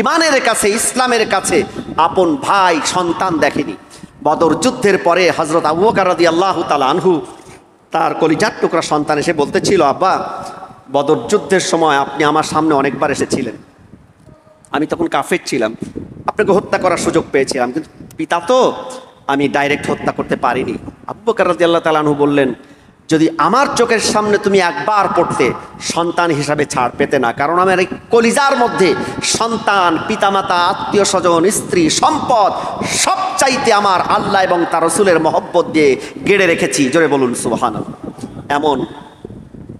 ইমানের কাছে, ইসলামের কাছে আপন ভাই সন্তান দেখেনি। বদর যুদ্ধের পরে হযরত আবু বকর রাদিয়াল্লাহু তাআলা আনহু তার কলিজার টুকরা সন্তান এসে বলতেছিল, আব্বা বদর যুদ্ধের সময় আপনি আমার সামনে অনেকবার এসেছিলেন, আমি তখন কাফের ছিলাম, আপনাকে হত্যা করার সুযোগ পেয়েছিলাম, কিন্তু পিতা তো আমি ডাইরেক্ট হত্যা করতে পারিনি। আবু বকর রাদিয়াল্লাহু তাআলা আনহু বললেন, যদি আমার চোখের সামনে তুমি একবার পড়তে সন্তান হিসাবে ছাড় পেতে না, কারণ আমার এই কলিজার মধ্যে সন্তান, পিতামাতা, আত্মীয় স্বজন, স্ত্রী, সম্পদ সব চাইতে আমার আল্লাহ এবং তার রাসূলের মহব্বত দিয়ে গেড়ে রেখেছি। জোরে বলুন সুবহানাল্লাহ। এমন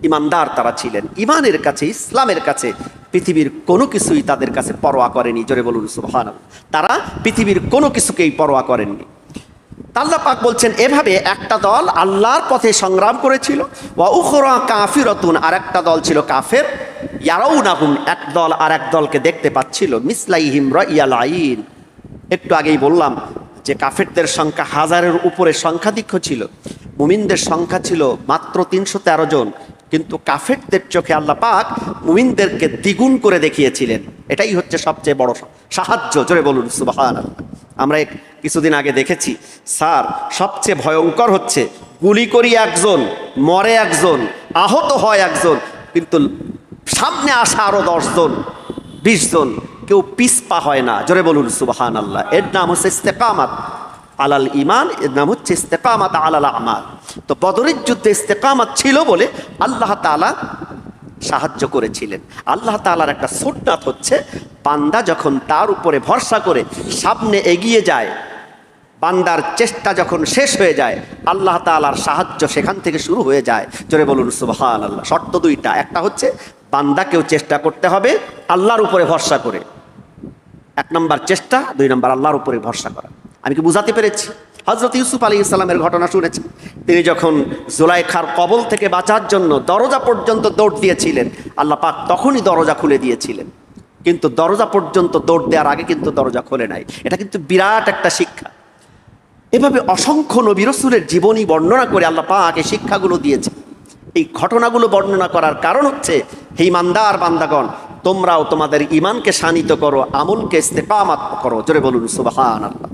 ইমানদার তারা ছিলেন, ইমানের কাছে, ইসলামের কাছে পৃথিবীর কোনো কিছুই তাদের কাছে পরোয়া করেনি। জোরে বলুন সুবহানাল্লাহ। তারা পৃথিবীর কোনো কিছুকেই পরোয়া করেননি। আল্লাহ পাক বলছেন, এভাবে একটা দল আল্লাহর পথে সংগ্রাম করেছিল, ওয়া উখরা কাফিরাতুন, আর একটা দল ছিল কাফের, ইয়ারাউনাহুম, এক দল আর এক দলকে দেখতে পাচ্ছিল, মিসলাইহিম রাইয়াল আইন। একটু আগেই বললাম যে কাফেরদের সংখ্যা 1000-এর উপরে সংখ্যাধিক্য ছিল, মুমিনদের সংখ্যা ছিল মাত্র 313 জন, কিন্তু কাফেরদের চোখে আল্লাহ পাক মুমিনদেরকে দ্বিগুণ করে দেখিয়েছিলেন। এটাই হচ্ছে সবচেয়ে বড় সাহায্য। জোরে বলুন সুবহানাল্লাহ। আমরা কিছুদিন আগে দেখেছি, স্যার সবচেয়ে ভয়ঙ্কর হচ্ছে গুলি করি একজন, মরে একজন, আহত হয় একজন, কিন্তু সামনে আসা আরো 10 জন 20 জন, কেউ পিছপা হয় না। জোরে বলুন সুবহানাল্লাহ। এর নাম হচ্ছে ইস্তেকামাত আলাল ইমান, এর নাম হচ্ছে ইস্তেকামাত আলাল আমাল। তো বদরের যুদ্ধে ইস্তেকামাত ছিল বলে আল্লাহ তাআলা সাহায্য করেছিলেন। আল্লাহ তাআলার একটা সুন্নাত হচ্ছে, বান্দা যখন তার উপরে ভরসা করে সামনে এগিয়ে যায়, বান্দার চেষ্টা যখন শেষ হয়ে যায়, আল্লাহ তাআলার সাহায্য সেখান থেকে শুরু হয়ে যায়। জোরে বলুন সুবহানাল্লাহ। শর্ত দুইটা, একটা হচ্ছে বান্দাকেও চেষ্টা করতে হবে আল্লাহর উপরে ভরসা করে, 1 নম্বর চেষ্টা, 2 নম্বর আল্লাহর উপরে ভরসা করা। আমি কি বুঝাতে পেরেছি? হযরত ইউসুফ আলাইহিস সালামের ঘটনা শুনেছেন। তিনি যখন জুলাইখার কবল থেকে বাঁচার জন্য দরজা পর্যন্ত দৌড় দিয়েছিলেন, আল্লাহ পাক তখনই দরজা খুলে দিয়েছিলেন, কিন্তু দরজা পর্যন্ত দৌড় দেওয়ার আগে কিন্তু দরজা খোলে নাই। এটা কিন্তু বিরাট একটা শিক্ষা। এভাবে অসংখ্য নবী রাসূলের জীবনী বর্ণনা করে আল্লাহ পাক এই শিক্ষাগুলো দিয়েছে। এই ঘটনাগুলো বর্ণনা করার কারণ হচ্ছে, হে ঈমানদার বান্দাগণ, তোমরাও তোমাদের ঈমানকে শানিত করো, আমলকে ইস্তেকামাত করো। জোরে বলুন সুবহানাল্লাহ।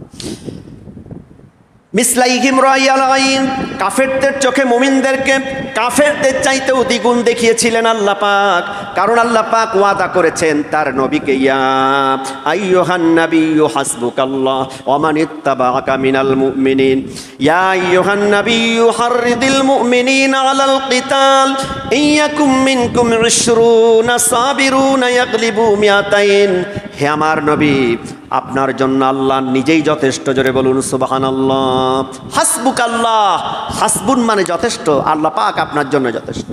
মিসলাইহিম রাইয়াল আইন, কাফেরদের চোখে মুমিনদেরকে কাফেরদের চাইতেও দ্বিগুণ দেখিয়েছিলেন আল্লাহ পাক, কারণ আল্লাহ পাক ওয়াদা করেছেন তার নবীকে, ইয়া আইয়ুহান নাবিয়্যু হাসবুকাল্লাহ ওয়া মান ইত্তাবাআকা মিনাল মুমিনিন, ইয়া আইয়ুহান নাবিয়্যু হাররিদিল মুমিনিনা আলাল কিতাল, ইয়াকুম মিনকুম 20 সাবিরুনা ইয়াগলিবু মিয়াতাইন। হে আমার নবী, আপনার জন্য আল্লাহ নিজেই যথেষ্ট। জোরে বলুন সুবহানাল্লাহ। হাসবুকাল্লাহ, হাসবুন মানে যথেষ্ট, আল্লাহ পাক আপনার জন্য যথেষ্ট।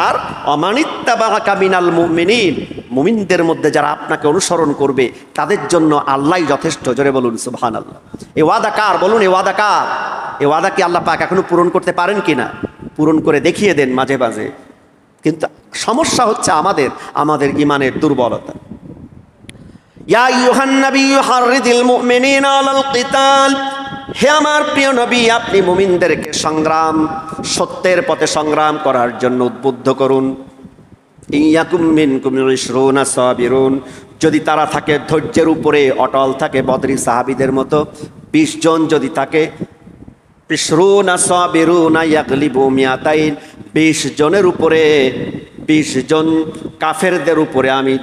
আর অমানিত্তাবাআকা মিনাল মুমিনিন, মুমিনদের মধ্যে যারা আপনাকে অনুসরণ করবে তাদের জন্য আল্লাহই যথেষ্ট। জোরে বলুন সুবহানাল্লাহ। এই ওয়াদা কার? বলুন, এই ওয়াদা কার? এই ওয়াদা কি আল্লাহ পাক এখনো পূরণ করতে পারেন কিনা? পূরণ করে দেখিয়ে দেন মাঝে মাঝে, কিন্তু সমস্যা হচ্ছে আমাদের ঈমানের দুর্বলতা। ইয়া আইয়ুহান নাবিয়্যু হাররিদিল মুমিনিনা আলাল কিতাল, হে আমার প্রিয় নবী, আপনি মুমিনদেরকে সত্যের পথে সংগ্রাম করার জন্য উদ্বুদ্ধ করুন। ইয়াকুম মিনকুম 20 সাবিরুন, যদি তারা থাকে ধৈর্যের উপরে অটল থাকে, বদরি সাহাবীদের মতো 20 জন যদি থাকে, 20 সাবিরুনা ইয়াগলিবু মিয়াতাইন, 20 জনের উপরে, 20 জন কাফেরদের উপরে আমি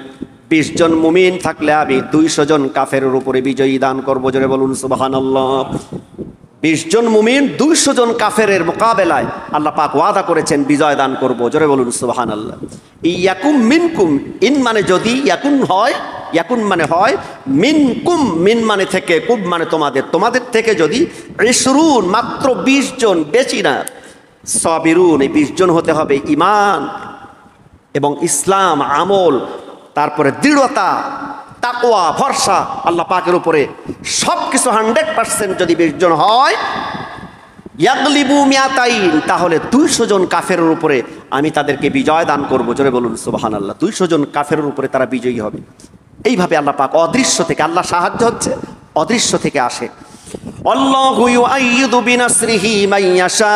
20 জন মুমিন থাকলে আমি 200 জন কাফেরের উপরে বিজয়ী দান করবো। জোরে বলুন সুবহানাল্লাহ। 20 জন মুমিন 200 জন কাফেরের মোকাবেলায় আল্লাহ পাক ওয়াদা করেছেন বিজয় দান করবো। জোরে বলুন সুবহানাল্লাহ। ইয়াকুম মিনকুম, ইন মানে যদি, ইয়াকুন হয়, ইয়াকুন মানে হয়, মিনকুম মিন মানে থেকে, কুম মানে তোমাদের থেকে যদি 20 মাত্র 20 জন, বেশি না, সাবিরুন, এই 20 জন হতে হবে ঈমান এবং ইসলাম, আমল, তারপরে দৃঢ়তা, তাকওয়া, ভরসা আল্লাহ পাকের উপরে, সব কিছু 100% যদি 20 জন হয়, ইয়াগলিবু মিয়াতাইন, তাহলে 200 জন কাফেরের উপরে আমি তাদেরকে বিজয় দান করবো। জোরে বলুন সুবহানাল্লাহ। 200 জন কাফেরের উপরে তারা বিজয়ী হবে। এইভাবে আল্লাহ পাক অদৃশ্য থেকে, আল্লাহ সাহায্য হচ্ছে অদৃশ্য থেকে আসে। আল্লাহু ইউআইয়িদু বিনাসরিহি মান ইয়াশা,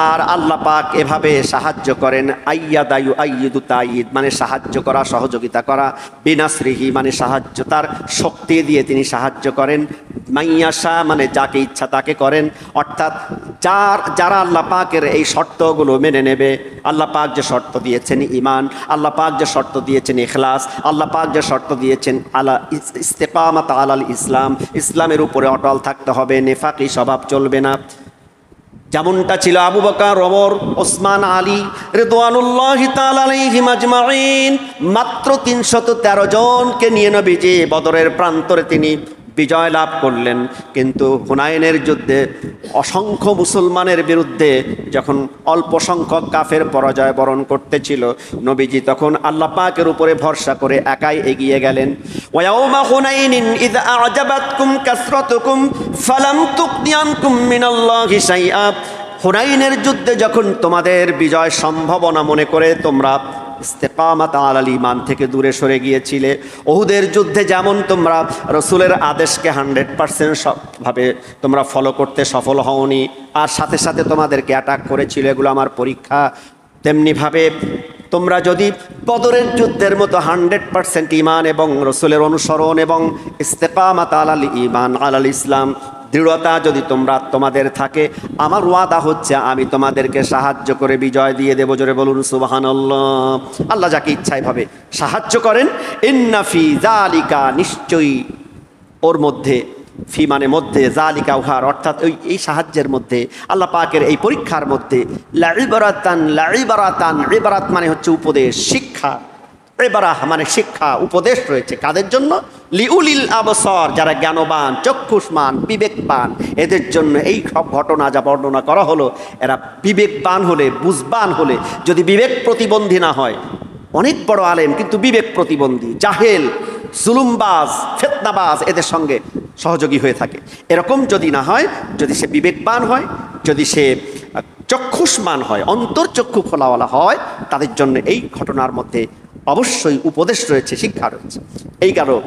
আর আল্লাহ পাক এভাবে সাহায্য করেন। আইয়াদা ইউআইয়িদু তাইয়িদ মানে সাহায্য করা, সহযোগিতা করা। বিনাসরিহি মানে সাহায্য, তার শক্তি দিয়ে তিনি সাহায্য করেন। মান ইয়াশা মানে যাকে ইচ্ছা তাকে করেন। অর্থাৎ যারা আল্লাহ পাকের এই শর্তগুলো মেনে নেবে, আল্লাহ পাক যে শর্ত দিয়েছেন ঈমান, আল্লাহ পাক যে শর্ত দিয়েছেন ইখলাস, আল্লাহ পাক যে শর্ত দিয়েছেন আলা ইস্তেকামাত আলাল ইসলাম, ইসলামের উপরে অটল থাকতে হবে, নেফাকি স্বভাব চলবে না। যেমনটা ছিল আবু বকর, ওমর, ওসমান, আলী রিদওয়ানুল্লাহি তাআলা আলাইহিম আজমাইন। মাত্র 313 জনকে নিয়ে নবীজি বদরের প্রান্তরে তিনি বিজয় লাভ করলেন। কিন্তু হুনাইনের যুদ্ধে অসংখ্য মুসলমানের বিরুদ্ধে যখন অল্প সংখ্যক কাফের পরাজয় বরণ করতেছিল, নবীজি তখন আল্লাহ পাকের উপরে ভরসা করে একাই এগিয়ে গেলেন। ওয়ায়াউমা হুনাইনিন ইয আ'জাবাতকুম কাসরাতুকুম ফালাম তুগনি আনকুম মিনাল্লাহি শাইআ। হুনাইনের যুদ্ধে যখন তোমাদের বিজয় সম্ভাবনা মনে করে তোমরা ইস্তেকামাত আলাল ঈমান থেকে দূরে সরে গিয়েছিলে, উহুদের যুদ্ধে যেমন তোমরা রসুলের আদেশকে 100% ভাবে তোমরা ফলো করতে সফল হওনি, আর সাথে সাথে তোমাদেরকে অ্যাটাক করেছিল, এগুলো আমার পরীক্ষা, তেমনিভাবে তোমরা যদি বদরের যুদ্ধের মতো 100% ঈমান এবং রসুলের অনুসরণ এবং ইস্তেকামাত আলাল ঈমান আলাল ইসলাম দৃঢ়তা যদি তোমাদের থাকে, আমার ওয়াদা হচ্ছে আমি তোমাদেরকে সাহায্য করে বিজয় দিয়ে দেব। জোরে বলুন সুবহানাল্লাহ। আল্লাহ যাকে ইচ্ছা এভাবে সাহায্য করেন। ইন্না ফি যালিকা, নিশ্চয়ই ওর মধ্যে, ফি মানে মধ্যে, যালিকা উহার অর্থাৎ এই সাহায্যের মধ্যে, আল্লাহ পাকের এই পরীক্ষার মধ্যে লাইবারাতান, ইবারাত মানে হচ্ছে উপদেশ, শিক্ষা। ইবারাহ মানে শিক্ষা, উপদেশ রয়েছে কাদের জন্য? লিউলিল আবসার, যারা জ্ঞানবান, চক্ষুষ্মান, বিবেকবান, এদের জন্য এই সব ঘটনা যা বর্ণনা করা হলো, এরা বিবেকবান হলে, বুঝবান হলে, যদি বিবেক প্রতিবন্ধী না হয়, অনেক বড় আলেম কিন্তু বিবেক প্রতিবন্ধী, জাহেল, জুলুমবাজ, ফিতনাবাজ এদের সঙ্গে সহযোগী হয়ে থাকে, এরকম যদি না হয়, যদি সে বিবেকবান হয়, যদি সে চক্ষুষ্মান হয়, অন্তর্চক্ষু খোলাওয়ালা হয়, তাদের জন্য এই ঘটনার মধ্যে অবশ্যই উপদেশ রয়েছে, শিক্ষা রয়েছে। এই কারণ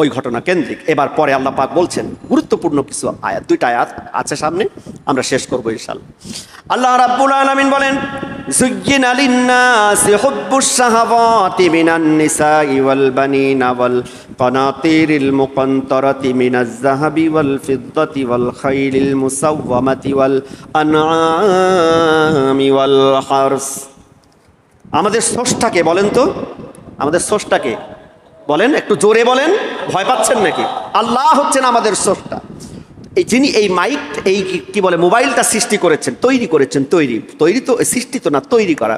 ওই ঘটনা কেন্দ্রিক। এবার পরে আল্লাহ পাক বলছেন গুরুত্বপূর্ণ কিছু আয়াত, 2টা আয়াত আছে সামনে, আমরা শেষ করবো ইনশাআল্লাহ। আল্লাহ রাব্বুল আলামিন বলেন, যুয়্যিনা লিন-নাসি হুব্বুশ শাহাওয়াতি মিনান নিসাই ওয়াল বানিনা ওয়াল কানাতিরিল মুকান্তারাতি মিনাজ যাহাবি ওয়াল ফিদ্দাতি ওয়াল খাইলিল মুসাওওয়ামাতি ওয়াল আনআমি ওয়াল হারস। আমাদের স্রষ্টাকে বলেন তো, আমাদের স্রষ্টাকে বলেন, একটু জোরে বলেন, ভয় পাচ্ছেন নাকি? আল্লাহ হচ্ছেন আমাদের স্রষ্টা, এই যিনি এই মাইক, এই কি বলে মোবাইলটা সৃষ্টি করেছেন, তৈরি করেছেন। তৈরি তো সৃষ্টি তো না, তৈরি করা।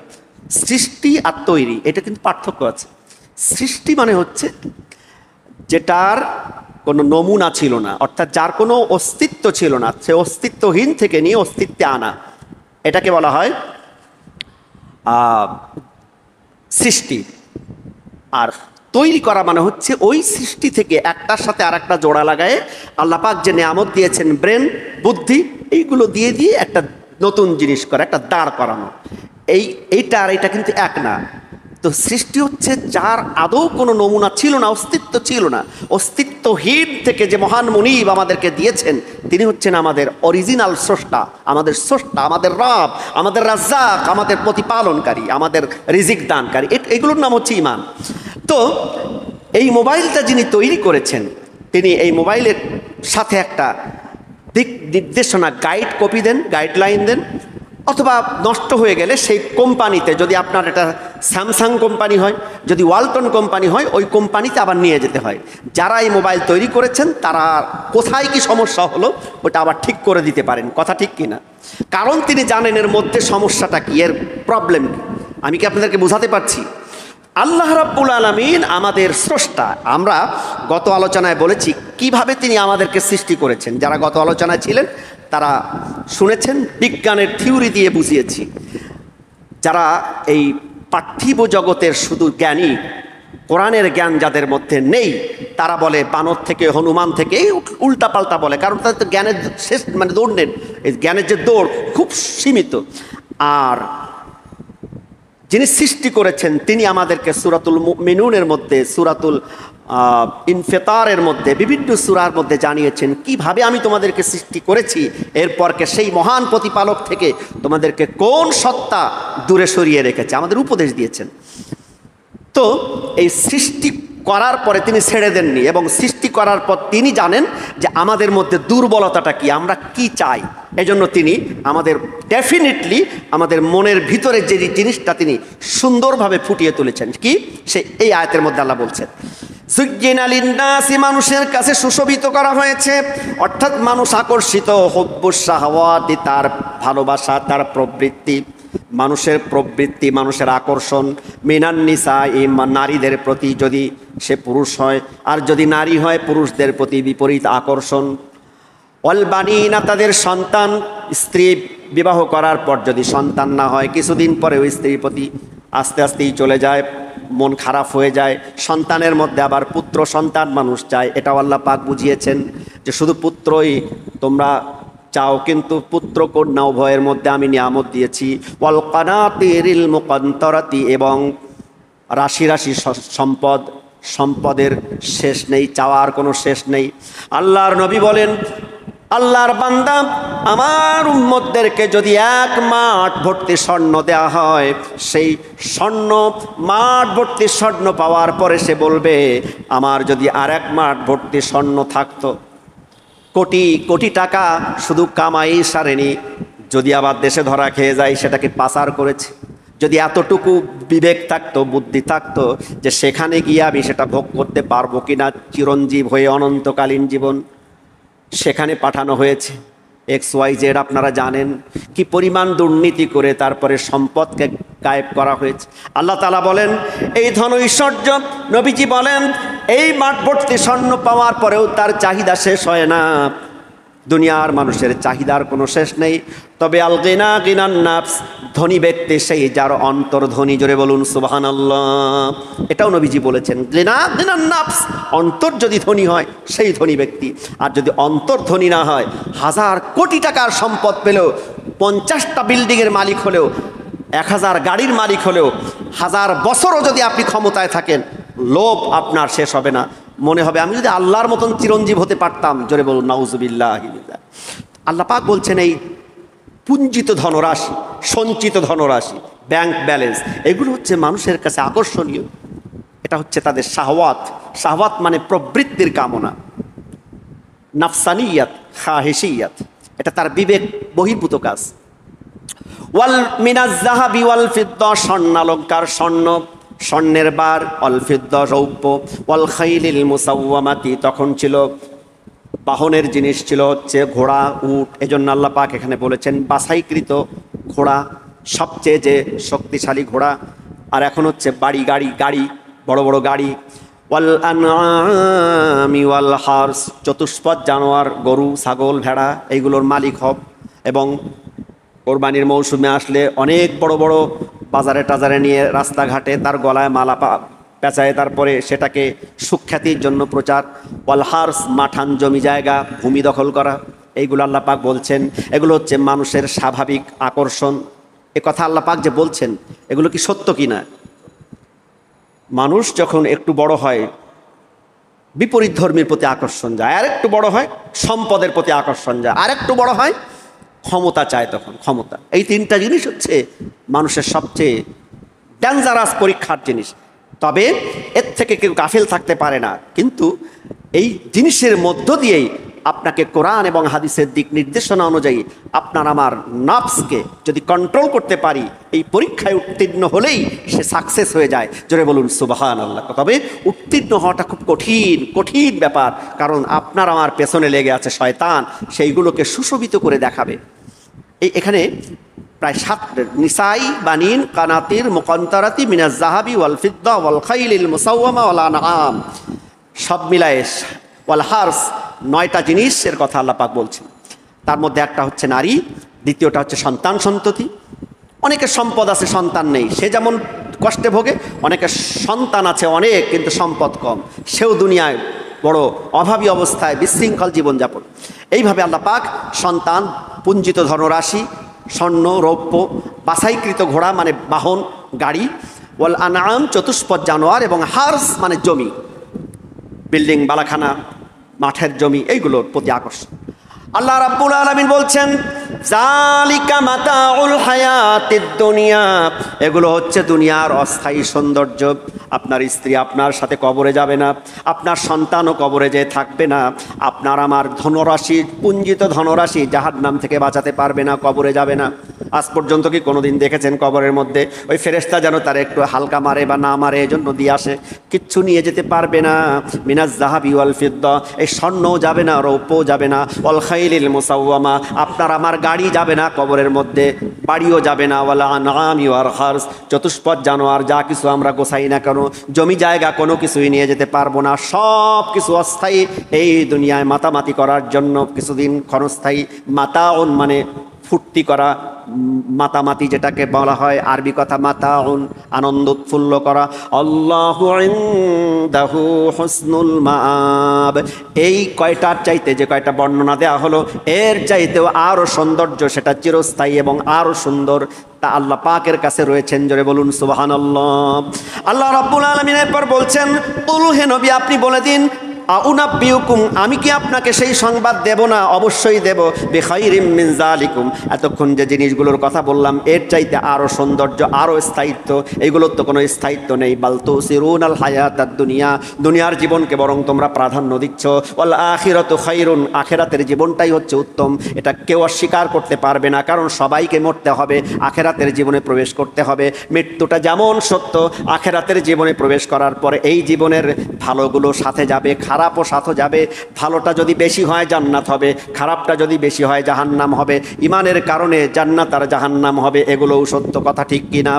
সৃষ্টি আর তৈরি এটা কিন্তু পার্থক্য আছে। সৃষ্টি মানে হচ্ছে যেটার কোনো নমুনা ছিল না, অর্থাৎ যার কোনো অস্তিত্ব ছিল না, সে অস্তিত্বহীন থেকে নিয়ে অস্তিত্বে আনা, এটাকে বলা হয় সৃষ্টি। আর তৈরি করা মানে হচ্ছে ওই সৃষ্টি থেকে একটার সাথে আর একটা জোড়া লাগায়ে আল্লাহ পাক যে নেয়ামত দিয়েছেন, ব্রেন, বুদ্ধি, এইগুলো দিয়ে দিয়ে একটা নতুন জিনিস করা, একটা দাঁড় করানো। এইটা আর এটা কিন্তু এক না। তো সৃষ্টি হচ্ছে যার আদৌ কোনো নমুনা ছিল না, অস্তিত্ব ছিল না, অস্তিত্বহীন থেকে যে মহান মুনিব আমাদেরকে দিয়েছেন, তিনি হচ্ছেন আমাদের অরিজিনাল স্রষ্টা, আমাদের স্রষ্টা, আমাদের রব, আমাদের রাজ্জাক, আমাদের প্রতিপালনকারী, আমাদের রিজিক দানকারী। এগুলোর নাম হচ্ছে ঈমান। তো এই মোবাইলটা যিনি তৈরি করেছেন, তিনি এই মোবাইলের সাথে একটা দিক নির্দেশনা, গাইড কপি দেন, গাইডলাইন দেন, অথবা নষ্ট হয়ে গেলে সেই কোম্পানিতে, যদি আপনার এটা স্যামসাং কোম্পানি হয়, যদি ওয়ালটন কোম্পানি হয়, ওই কোম্পানিতে আবার নিয়ে যেতে হয়। যারা এই মোবাইল তৈরি করেছেন তারা কোথায় কি সমস্যা হলো ওটা আবার ঠিক করে দিতে পারেন। কথা ঠিক কি না? কারণ তিনি জানেন এর মধ্যে সমস্যাটা কি, এর প্রবলেম কি। আমি কি আপনাদেরকে বোঝাতে পারছি? আল্লাহ রাব্বুল আলামিন আমাদের স্রষ্টা। আমরা গত আলোচনায় বলেছি কিভাবে তিনি আমাদেরকে সৃষ্টি করেছেন। যারা গত আলোচনায় ছিলেন তারা শুনেছেন, বিজ্ঞানের থিওরি দিয়ে বুঝিয়েছি। যারা এই পার্থিব জগতের শুধু জ্ঞানী, কোরআনের জ্ঞান যাদের মধ্যে নেই, তারা বলে বানর থেকে, হনুমান থেকে, উল্টা পাল্টা বলে, কারণ তাদের তো জ্ঞানের শেষ মানে দৌড় নেন, এই জ্ঞানের যে দৌড় খুব সীমিত। আর যিনি সৃষ্টি করেছেন তিনি আমাদেরকে সূরাতুল মুমিনুনের মধ্যে, সূরাতুল ইনফিতারের মধ্যে বিভিন্ন সূরার মধ্যে জানিয়েছেন কিভাবে আমি তোমাদেরকে সৃষ্টি করেছি, এরপরকে সেই মহান প্রতিপালক থেকে তোমাদেরকে কোন সত্তা দূরে সরিয়ে রেখেছে আমাদের উপদেশ দিয়েছেন। তো এই সৃষ্টি করার পরে তিনি ছেড়ে দেননি, এবং সৃষ্টি করার পর তিনি জানেন যে আমাদের মধ্যে দুর্বলতাটা কি, আমরা কি চাই। এজন্য তিনি আমাদের ডেফিনেটলি আমাদের মনের ভিতরে যে জিনিসটা তিনি সুন্দরভাবে ফুটিয়ে তুলেছেন, কি সে এই আয়াতের মধ্যে আল্লাহ বলছেন যুজ্জিনা লিন্নাসি, মানুষের কাছে সুশোভিত করা হয়েছে, অর্থাৎ মানুষ আকর্ষিত, হুব্বুস শাহাওয়াতি, তার ভালোবাসা, তার প্রবৃত্তি, মানুষের প্রবৃত্তি, মানুষের আকর্ষণ, মিনান নিসা, এই নারীদের প্রতি যদি সে পুরুষ হয়, আর যদি নারী হয় পুরুষদের প্রতি বিপরীত আকর্ষণ, ওয়াল বানিনা, তাদের সন্তান, স্ত্রী বিবাহ করার পর যদি সন্তান না হয় কিছুদিন পরে ওই স্ত্রীর প্রতি আস্তে আস্তেই চলে যায়, মন খারাপ হয়ে যায়, সন্তানের মধ্যে আবার পুত্র সন্তান মানুষ চায়। এটাও আল্লাহ পাক বুঝিয়েছেন যে শুধু পুত্রই তোমরা চাও, কিন্তু পুত্র কন্যা উভয়ের মধ্যে আমি নিয়ামত দিয়েছি। ওয়াল কানাতিরিল মুকান্তরাতি, এবং রাশি রাশি সম্পদ, সম্পদের শেষ নেই, চাওয়ার কোনো শেষ নেই। আল্লাহর নবী বলেন, আল্লাহর বান্দা আমার উম্মতদেরকে যদি এক মাঠ ভর্তি স্বর্ণ দেওয়া হয়, সেই স্বর্ণ মাঠ ভর্তি স্বর্ণ পাওয়ার পরে সে বলবে আমার যদি আর এক মাঠ ভর্তি স্বর্ণ থাকতো, কোটি কোটি টাকা শুধু কামাই সারেনি, যদি আবার দেশে ধরা খেয়ে যায় সেটাকে পাচার করেছে। যদি এতটুকু বিবেক থাকতো, বুদ্ধি থাকতো যে সেখানে গিয়ে আমি সেটা ভোগ করতে পারবো কিনা, চিরঞ্জীব হয়ে অনন্তকালীন জীবন, সেখানে পাঠানো হয়েছে। XYZ আপনারা জানেন কি পরিমাণ দুর্নীতি করে তারপরে সম্পদকে গায়েব করা হয়েছে। আল্লাহ তাআলা বলেন এই ধন ঐশ্বর্য, নবীজি বলেন এই মাঠ ভর্তি স্বর্ণ পাওয়ার পরেও তার চাহিদা শেষ হয় না। দুনিয়ার মানুষের চাহিদার কোনো শেষ নেই, তবে আল গিনা গিনান নাফস, ধনী ব্যক্তি সেই যার অন্তর ধনী, জোরে বলুন সুবহানাল্লাহ। এটাও নবীজি বলেছেন, গিনা গিনান নাফস, অন্তর যদি ধনী হয় সেই ধনী ব্যক্তি। আর যদি অন্তর ধনী না হয়, হাজার কোটি টাকার সম্পদ পেলেও, 50টা বিল্ডিংয়ের মালিক হলেও, 1000 গাড়ির মালিক হলেও, 1000 বছরও যদি আপনি ক্ষমতায় থাকেন, লোভ আপনার শেষ হবে না। মনে হবে আমি যদি আল্লাহর মতন চিরঞ্জীব হতে পারতাম, জোরে বলুন নাউজুবিল্লাহ। আল্লাহ পাক বলছেন এই পুঞ্জিত ধনরাশি, সঞ্চিত ধনরাশি, ব্যাংক ব্যালেন্স, এগুলো হচ্ছে মানুষের কাছে আকর্ষণীয়। এটা হচ্ছে তাদের শাহওয়াত। শাহওয়াত মানে প্রবৃত্তির কামনা, নাফসানিয়াত, খাহিশিয়াত, এটা তার বিবেক বহির্ভূত কাজ। ওয়াল মিনাজ যাহাবি ওয়াল ফিদ্দা, স্বর্ণালঙ্কার, স্বর্ণ, স্বর্ণের বার, ওয়াল ফিদ্দা রৌপ্য, ওয়াল খাইলিল মুসাওয়ামাতি, তখন ছিল বাহনের জিনিস ছিল হচ্ছে ঘোড়া, উট। এজন্য আল্লাহ পাক এখানে বলেছেন বাছাইকৃত ঘোড়া, সবচেয়ে যে শক্তিশালী ঘোড়া। আর এখন হচ্ছে বাড়ি গাড়ি, গাড়ি, বড় বড় গাড়ি। ওয়াল আনআমি ওয়াল হারস, চতুষ্পদ জানোয়ার, গরু, ছাগল, ভেড়া, এইগুলোর মালিক হব। এবং কোরবানির মৌসুমে আসলে অনেক বড় বড় বাজারে টাজারে নিয়ে রাস্তাঘাটে তার গলায় মালা পেঁচায়, তারপরে সেটাকে সুখ্যাতির জন্য প্রচার। ওয়াল হার্স, মাঠান, জমি জায়গা, ভূমি দখল করা, এইগুলো আল্লাহ পাক বলছেন এগুলো হচ্ছে মানুষের স্বাভাবিক আকর্ষণ। এ কথা আল্লাহ পাক যে বলছেন এগুলো কি সত্য কি না? মানুষ যখন একটু বড় হয় বিপরীত ধর্মের প্রতি আকর্ষণ যায়, আর একটু বড় হয় সম্পদের প্রতি আকর্ষণ যায়, আর একটু বড় হয় ক্ষমতা চায়, তখন ক্ষমতা। এই তিনটা জিনিস হচ্ছে মানুষের সবচেয়ে ডেঞ্জারাস পরীক্ষার জিনিস। তবে এর থেকে কেউ গাফিল থাকতে পারে না, কিন্তু এই জিনিসের মধ্য দিয়েই আপনাকে কোরআন এবং হাদিসের দিক নির্দেশনা অনুযায়ী আপনার আমার নফসকে যদি কন্ট্রোল করতে পারি, এই পরীক্ষায় উত্তীর্ণ হলেই সে সাকসেস হয়ে যায়, জোরে বলুন সুবহানাল্লাহ। তবে উত্তীর্ণ হওয়াটা খুব কঠিন কঠিন ব্যাপার, কারণ আপনার আমার পেছনে লেগে আছে শয়তান, সেইগুলোকে সুশোভিত করে দেখাবে। এখানে প্রায় 7 নিসাই, বানিন, কানাতির, মুকান্তরাতি, মিনাজ যাহাবি ওয়াল ফিদ্দা ওয়াল খাইলিল মুসাওয়ামা ওয়াল আনআম, সব মিলায়ে ওয়াল হার্স, 9টা জিনিসের কথা আল্লাহ পাক বলছেন। তার মধ্যে একটা হচ্ছে নারী, দ্বিতীয়টা হচ্ছে সন্তান সন্ততি। অনেকের সম্পদ আছে, সন্তান নেই, সে যেমন কষ্টে ভোগে, অনেকের সন্তান আছে অনেক কিন্তু সম্পদ কম, সেও দুনিয়ায় বড় অভাবী অবস্থায় বিশৃঙ্খল জীবনযাপন। এইভাবে আল্লাহ পাক সন্তান, পুঞ্জিত ধনরাশি, স্বর্ণ, রৌপ্য, বাছাইকৃত ঘোড়া মানে বাহন, গাড়ি, ওয়াল আনআম, চতুষ্পদ জানোয়ার, এবং হার্স মানে জমি। বিল্ডিং, বালাখানা, মাঠের জমি, এইগুলোর প্রতি আকর্ষণ। আল্লাহ রাব্বুল আলামিন বলছেন যালিকা মাতাউল হায়াতিদ দুনিয়া, এগুলো হচ্ছে দুনিয়ার অস্থায়ী সৌন্দর্য। আপনার স্ত্রী আপনার সাথে কবরে যাবে না, আপনার সন্তানও কবরে যেয়ে থাকবে না, আপনার আমার ধনরাশি, পুঞ্জিত ধনরাশি জাহান্নাম থেকে বাঁচাতে পারবে না, কবরে যাবে না। আজ পর্যন্ত কি কোনোদিন দেখেছেন কবরের মধ্যে ওই ফেরেশতা যেন তার একটু হালকা মারে বা না মারে এজন্য দিয়ে আসে? কিচ্ছু নিয়ে যেতে পারবে না। মিনাজ যাহাবি ওয়াল ফিদ্দা, এই স্বর্ণও যাবে না, রৌপ্যও যাবে না। ওয়াল খাইলিল মুসাওয়ামা, আপনার আমার গাড়ি যাবে না কবরের মধ্যে, বাড়িও যাবে না। ওয়াল আনআমি ওয়াল হারস, চতুষ্পদ জানোয়ার যা কিছু আমরা গোছাই না কেন, জমি জায়গা কোনো কিছুই নিয়ে যেতে পারবো না। সব কিছু অস্থায়ী, এই দুনিয়ায় মাতামাতি করার জন্য কিছুদিন ক্ষণস্থায়ী। মাতাউন মানে ফুর্তি করা, মাতামাতি যেটাকে বলা হয় আরবি কথা মাতাউন, আনন্দ উৎফুল্ল করা। আল্লাহু ইনদাহু হুসনুল মাআব, এই কয়টার চাইতে যে কয়টা বর্ণনা দেওয়া হলো এর চাইতেও আরও সৌন্দর্য, সেটা চিরস্থায়ী এবং আরও সুন্দর, তা আল্লাহ পাকের কাছে রয়েছেন। জোরে বলুন সুবহানাল্লাহ। আল্লাহ রাব্বুল আলামিন এরপর বলছেন কুল, হে নবী আপনি বলে দিন, আউনাব্বিউকুম, আমি কি আপনাকে সেই সংবাদ দেব না? অবশ্যই দেব। বিখাইরিম মিন যালিকুম, এতক্ষণ যে জিনিসগুলোর কথা বললাম এর চাইতে আরও সৌন্দর্য, আরও স্থায়িত্ব। এইগুলোর তো কোনো স্থায়িত্ব নেই। বাল তুসিরুনাল হায়াতাদ দুনিয়া, দুনিয়ার জীবনকে বরং তোমরা প্রাধান্য দিচ্ছ। ওয়াল আখিরাতু খাইরুন, আখিরাতের জীবনটাই হচ্ছে উত্তম। এটা কেউ অস্বীকার করতে পারবে না, কারণ সবাইকে মরতে হবে, আখিরাতের জীবনে প্রবেশ করতে হবে। মৃত্যুটা যেমন সত্য, আখিরাতের জীবনে প্রবেশ করার পরে এই জীবনের ভালোগুলো সাথে যাবে, খারাপও সাথে যাবে। ভালোটা যদি বেশি হয় জান্নাত হবে, খারাপটা যদি বেশি হয় জাহান্নাম হবে। ইমানের কারণে জান্নাত আর জাহান্নাম হবে, এগুলোও সত্য কথা, ঠিক কিনা?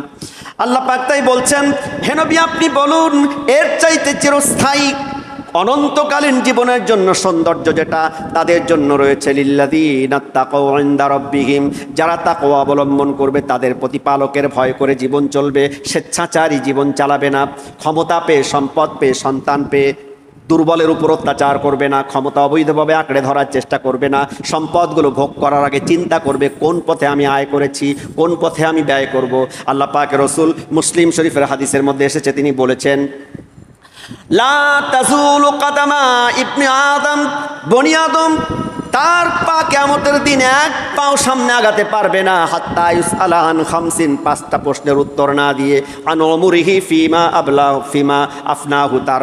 আল্লাহ পাক তাই বলছেন, হে নবী আপনি বলুন, এর চাইতে চিরস্থায়ী অনন্তকালীন জীবনের জন্য সৌন্দর্য যেটা তাদের জন্য রয়েছে লিল্লাযীনা তাকাউ ইনদা রাব্বিহিম, যারা তাকওয়া অবলম্বন করবে, তাদের প্রতিপালকের ভয় করে জীবন চলবে, স্বেচ্ছাচারী জীবন চালাবে না। ক্ষমতা পেয়ে, সম্পদ পেয়ে, সন্তান পেয়ে দুর্বলের উপর অত্যাচার করবে না, ক্ষমতা অবৈধভাবে আঁকড়ে ধরার চেষ্টা করবে না। সম্পদগুলো ভোগ করার আগে চিন্তা করবে কোন পথে আমি আয় করেছি, কোন পথে আমি ব্যয় করব। আল্লাহ পাকের রাসূল মুসলিম শরীফের হাদিসের মধ্যে এসেছে, তিনি বলেছেন লা তাজুলু কাদামা ইবনে আদম, বনি আদম তার পা কিয়ামতের দিন এক পাও সামনে আগাতে পারবে না, হাত্তা ইউসআলা আন খামসিন, পাঁচটা প্রশ্নের উত্তর না দিয়ে, আন উমরিহি ফিমা আবলাহু ফিমা আফনাহু, তার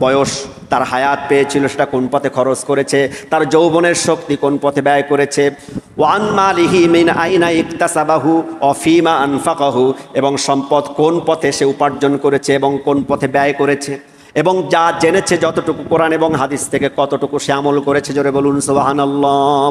বয়স, তার হায়াত পেয়েছিল সেটা কোন পথে খরচ করেছে, তার যৌবনের শক্তি কোন পথে ব্যয় করেছে, ওয়ান মালিহি মিন আইনা ইকতাসাবাহু ওয়া ফিমা আনফাকাহু, এবং সম্পদ কোন পথে সে উপার্জন করেছে এবং কোন পথে ব্যয় করেছে, এবং যা জেনেছে যতটুকু কোরআন এবং হাদিস থেকে কতটুকু সে আমল করেছে। জোরে বলুন সুবহানাল্লাহ।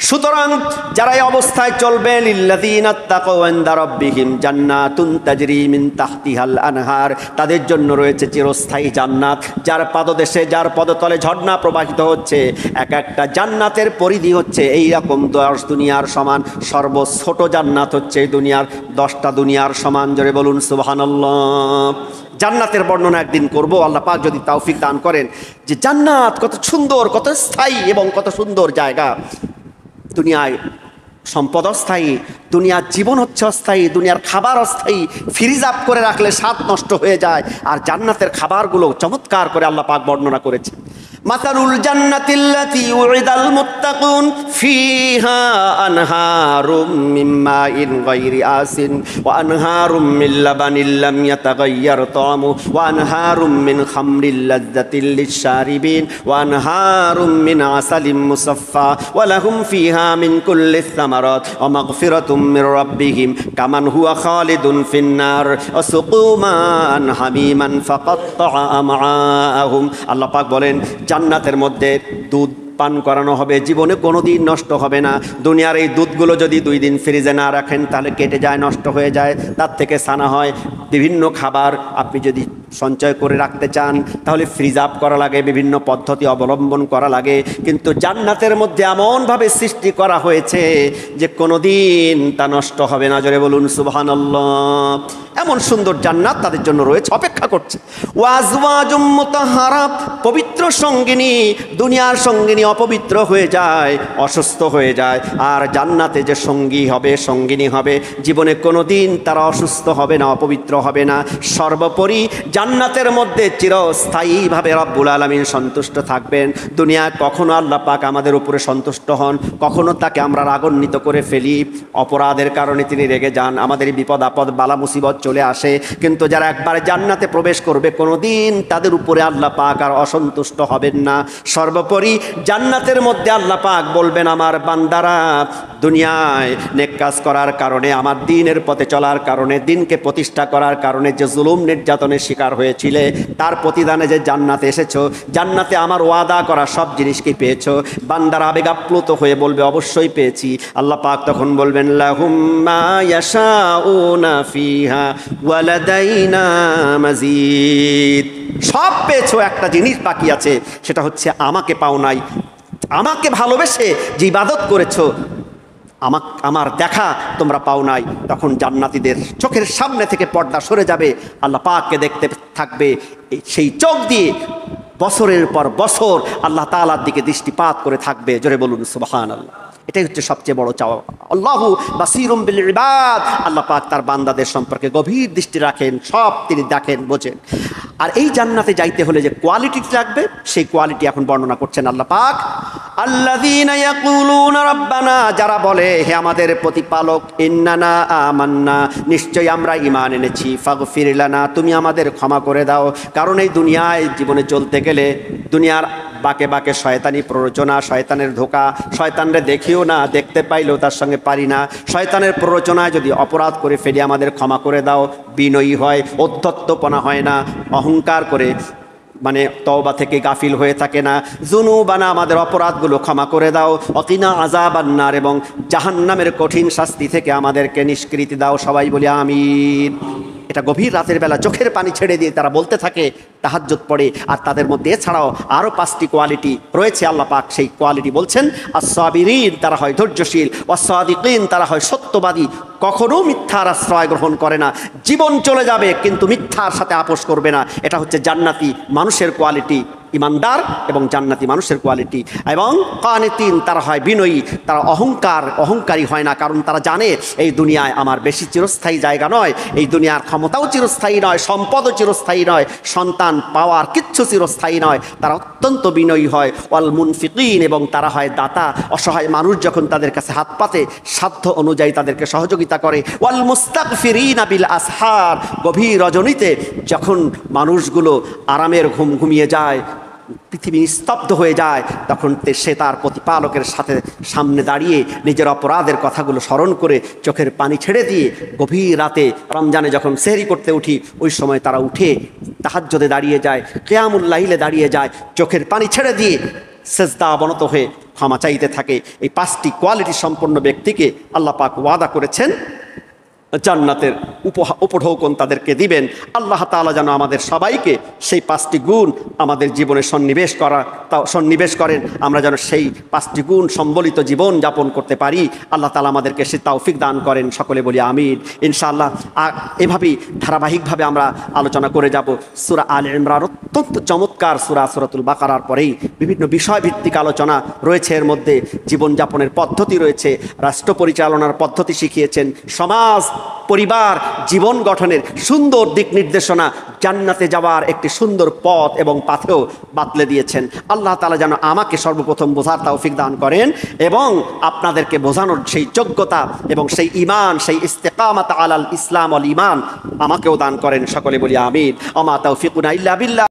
সুতরাং যারা এই অবস্থায় চলবে, লিল্লাযীনা তাকাউ ইনদা রাব্বিহিম জান্নাতুন তাজরি মিন তাহতিহাল আনহার, তাদের জন্য রয়েছে চিরস্থায়ী জান্নাত, যার পাদদেশে, যার পদতলে ঝর্ণা প্রবাহিত হচ্ছে। এক একটা জান্নাতের পরিধি হচ্ছে এই রকম 10 দুনিয়ার সমান, সর্বছোট জান্নাত হচ্ছে এই দুনিয়ার 10টা দুনিয়ার সমান। জোরে বলুন সুবহানাল্লাহ। জান্নাতের বর্ণনা একদিন করব, আল্লাহ পাক যদি তৌফিক দান করেন, যে জান্নাত কত সুন্দর, কত স্থায়ী এবং কত সুন্দর জায়গা। দুনিয়ায় সম্পদ অস্থায়ী, দুনিয়ার জীবন হচ্ছে অস্থায়ী, দুনিয়ার খাবার অস্থায়ী, ফ্রিজ আপ করে রাখলে স্বাদ নষ্ট হয়ে যায়। আর জান্নাতের খাবারগুলো চমৎকার করে আল্লাহ পাক বর্ণনা করেছে। মাতালুল জান্নাতিল্লাতী উইদাল মুত্তাকুন ফিহা আনহারুম মিন মাইন গায়রি আসিন ওয়া আনহারুম মিন লাবানিল লাম ইয়াতাগায়্যার তা'আমু ওয়া আনহারুম মিন খামরিল লাযযাতিল লিশ-শারিবিন ওয়া আনহারুম মিন আসালিম মুসাফফা ওয়া লাহুম ফিহা মিন কুল্লিস সামারাত ওয়া মাগফিরাতুম মির রাব্বিহিম কামান হুয়া খালিদুন ফিন-নার ওয়া সুকু মান হামিমান ফাকাত্তা'a আমআআহুম। আল্লাহ পাক বলেন, জান্নাতের মধ্যে দুধ পান করানো হবে, জীবনে কোনোদিন নষ্ট হবে না। দুনিয়ার এই দুধগুলো যদি 2 দিন ফ্রিজে না রাখেন তাহলে কেটে যায়, নষ্ট হয়ে যায়। তার থেকে ছানা হয় বিভিন্ন খাবার। আপনি যদি সঞ্চয় করে রাখতে চান তাহলে ফ্রিজ আপ করা লাগে, বিভিন্ন পদ্ধতি অবলম্বন করা লাগে। কিন্তু জান্নাতের মধ্যে এমনভাবে সৃষ্টি করা হয়েছে যে কোনোদিন তা নষ্ট হবে না। জোরে বলুন সুবহানাল্লাহ। এমন সুন্দর জান্নাত তাদের জন্য রয়েছে, অপেক্ষা করছে। ওয়াজওয়াজুম মুতাহহারা, পবিত্র সঙ্গিনী। দুনিয়ার সঙ্গিনী অপবিত্র হয়ে যায়, অসুস্থ হয়ে যায়, আর জান্নাতে যে সঙ্গী হবে, সঙ্গিনী হবে, জীবনে কোনোদিন তারা অসুস্থ হবে না, অপবিত্র হবে না। সর্বোপরি জান্নাতের মধ্যে চিরস্থায়ীভাবে রব্বুল আলামিন সন্তুষ্ট থাকবেন। দুনিয়ায় কখনো আল্লাহ পাক আমাদের উপরে সন্তুষ্ট হন, কখনো তাকে আমরা রাগান্বিত করে ফেলি, অপরাধের কারণে তিনি রেগে যান, আমাদের বিপদ আপদ বালা মুসিবত চলে আসে। কিন্তু যারা একবার জান্নাতে প্রবেশ করবে কোনোদিন তাদের উপরে আল্লাহ পাক আর অসন্তুষ্ট হবেন না। সর্বোপরি জান্নাতের মধ্যে আল্লাহ পাক বলবেন, আমার বান্দারা দুনিয়ায় নেক কাজ করার কারণে, আমার দ্বীনের পথে চলার কারণে, দ্বীনকে প্রতিষ্ঠা করার কারণে যে জুলুম নির্যাতনের শিকার হয়েছিলে, তার প্রতিদানে যে জান্নাতে এসেছো, জান্নাতে আমার ওয়াদা করা সব জিনিসকে পেয়েছো। বান্দারা আবেগাপ্লুত হয়ে বলবে, অবশ্যই পেয়েছি। আল্লাহ পাক তখন বলবেন, লাহুম মা ইয়াশাউনা ফিহা ওয়া লাদাইনা মাজিদ। সব পেয়েছো, একটা জিনিস বাকি আছে, সেটা হচ্ছে আমাকে পাও নাই। আমাকে ভালোবেসে যে ইবাদত করেছো, আমার দেখা তোমরা পাও নাই। তখন জান্নাতীদের চোখের সামনে থেকে পর্দা সরে যাবে, আল্লাহ পাককে দেখতে থাকবে। সেই চোখ দিয়ে বছরের পর বছর আল্লাহ তাআলার দিকে দৃষ্টিপাত করে থাকবে। জোরে বলুন সুবহানাল্লাহ। এটাই হচ্ছে সবচেয়ে বড় চাওয়া। আল্লাহু বাসীরুম বিল ইবাদ। আল্লাহ পাক তার বান্দাদের সম্পর্কে গভীর দৃষ্টি রাখেন, সব তিনি দেখেন, বোঝেন। আর এই জান্নাতে যাইতে হলে যে কোয়ালিটি লাগবে, সেই কোয়ালিটি এখন বর্ণনা করছেন আল্লাহ পাক। আল্লাযীনা ইয়াকুলুনা রাব্বানা, যারা বলে হে আমাদের প্রতিপালক, ইন্নানা আমান্না, নিশ্চয়ই আমরা ঈমান এনেছি, ফাগফির লানা, তুমি আমাদের ক্ষমা করে দাও। কারণ এই দুনিয়ায় জীবনে চলতে গেলে দুনিয়ার বাঁকে বাঁকে শয়তানি প্ররোচনা, শয়তানের ধোঁকা, শয়তানরে দেখিও না, দেখতে পাইলেও তার সঙ্গে পারি না। শয়তানের প্ররোচনায় যদি অপরাধ করে ফেলি, আমাদের ক্ষমা করে দাও। বিনয়ী হয়, অধ্যত্তপনা হয় না, অহংকার করে মানে তওবা থেকে গাফিল হয়ে থাকে না। যুনুবানা, আমাদের অপরাধগুলো ক্ষমা করে দাও। অকিনা আযাবান নার, এবং জাহান্নামের কঠিন শাস্তি থেকে আমাদেরকে নিষ্কৃতি দাও। সবাই বলি আমিন। এটা গভীর রাতের বেলা চোখের পানি ছেড়ে দিয়ে তারা বলতে থাকে, তাহাজ্জুদ পড়ে। আর তাদের মধ্যে এছাড়াও আরও 5টি কোয়ালিটি রয়েছে। আল্লাহ পাক সেই কোয়ালিটি বলছেন, আস-সাবিরিন, তারা হয় ধৈর্যশীল, ওয়াস-সাদিকিন, তারা হয় সত্যবাদী, কখনো মিথ্যার আশ্রয় গ্রহণ করে না। জীবন চলে যাবে কিন্তু মিথ্যার সাথে আপোষ করবে না। এটা হচ্ছে জান্নাতি মানুষের কোয়ালিটি, ইমানদার এবং জান্নাতি মানুষের কোয়ালিটি। এবং কানিতিন, তারা হয় বিনয়ী, তারা অহংকারী হয় না, কারণ তারা জানে এই দুনিয়ায় আমার বেশি চিরস্থায়ী জায়গা নয়, এই দুনিয়ার ক্ষমতাও চিরস্থায়ী নয়, সম্পদও চিরস্থায়ী নয়, সন্তান পাওয়ার কিচ্ছু চিরস্থায়ী নয়। তারা অত্যন্ত বিনয়ী হয়। ওয়াল মুনফিকিন, এবং তারা হয় দাতা, অসহায় মানুষ যখন তাদের কাছে হাত পাতে সাধ্য অনুযায়ী তাদেরকে সহযোগিতা করে। ওয়াল মুস্তাগফিরিনা বিল আসহার, গভীর রজনীতে যখন মানুষগুলো আরামের ঘুম ঘুমিয়ে যায়, পৃথিবী নিস্তব্ধ হয়ে যায়, তখন সে তার প্রতিপালকের সামনে দাঁড়িয়ে নিজের অপরাধের কথাগুলো স্মরণ করে চোখের পানি ছেড়ে দিয়ে, গভীর রাতে রমজানে যখন সেহরি করতে উঠি, ওই সময় তারা উঠে তাহাজ্জুদে দাঁড়িয়ে যায়, কিয়ামুল লাইলে দাঁড়িয়ে যায়, চোখের পানি ছেড়ে দিয়ে সেজদা অবনত হয়ে ক্ষমা চাইতে থাকে। এই 5টি কোয়ালিটি সম্পন্ন ব্যক্তিকে আল্লাহ পাক ওয়াদা করেছেন জান্নাতের উপঢৌকন তাদেরকে দিবেন। আল্লাহ তাআলা যেন আমাদের সবাইকে সেই 5টি গুণ আমাদের জীবনে সন্নিবেশ করেন, আমরা যেন সেই 5টি গুণ সম্বলিত জীবন যাপন করতে পারি। আল্লাহ তাআলা আমাদেরকে সে তৌফিক দান করেন। সকলে বলি আমিন ইনশাআল্লাহ। এভাবেই ধারাবাহিকভাবে আমরা আলোচনা করে যাব। সূরা আলে ইমরান অত্যন্ত চমৎকার সূরা, সূরাতুল বাকারার পরেই বিভিন্ন বিষয়ভিত্তিক আলোচনা রয়েছে। এর মধ্যে জীবনযাপনের পদ্ধতি রয়েছে, রাষ্ট্র পরিচালনার পদ্ধতি শিখিয়েছেন, সমাজ পরিবার জীবন গঠনের সুন্দর দিক নির্দেশনা, জান্নাতে যাওয়ার একটি সুন্দর পথ এবং পাথেও বাতলে দিয়েছেন। আল্লাহ তাআলা যেন আমাকে সর্বপ্রথম বোঝার তৌফিক দান করেন এবং আপনাদেরকে বোঝানোর সেই যোগ্যতা এবং সেই ঈমান, সেই ইস্তেকামাত আলাল ইসলাম ওয়াল ঈমান আমাকেও দান করেন। সকলে বলি আমিন। ওমা তাওফিকুনা ইল্লা বিল্লাহ।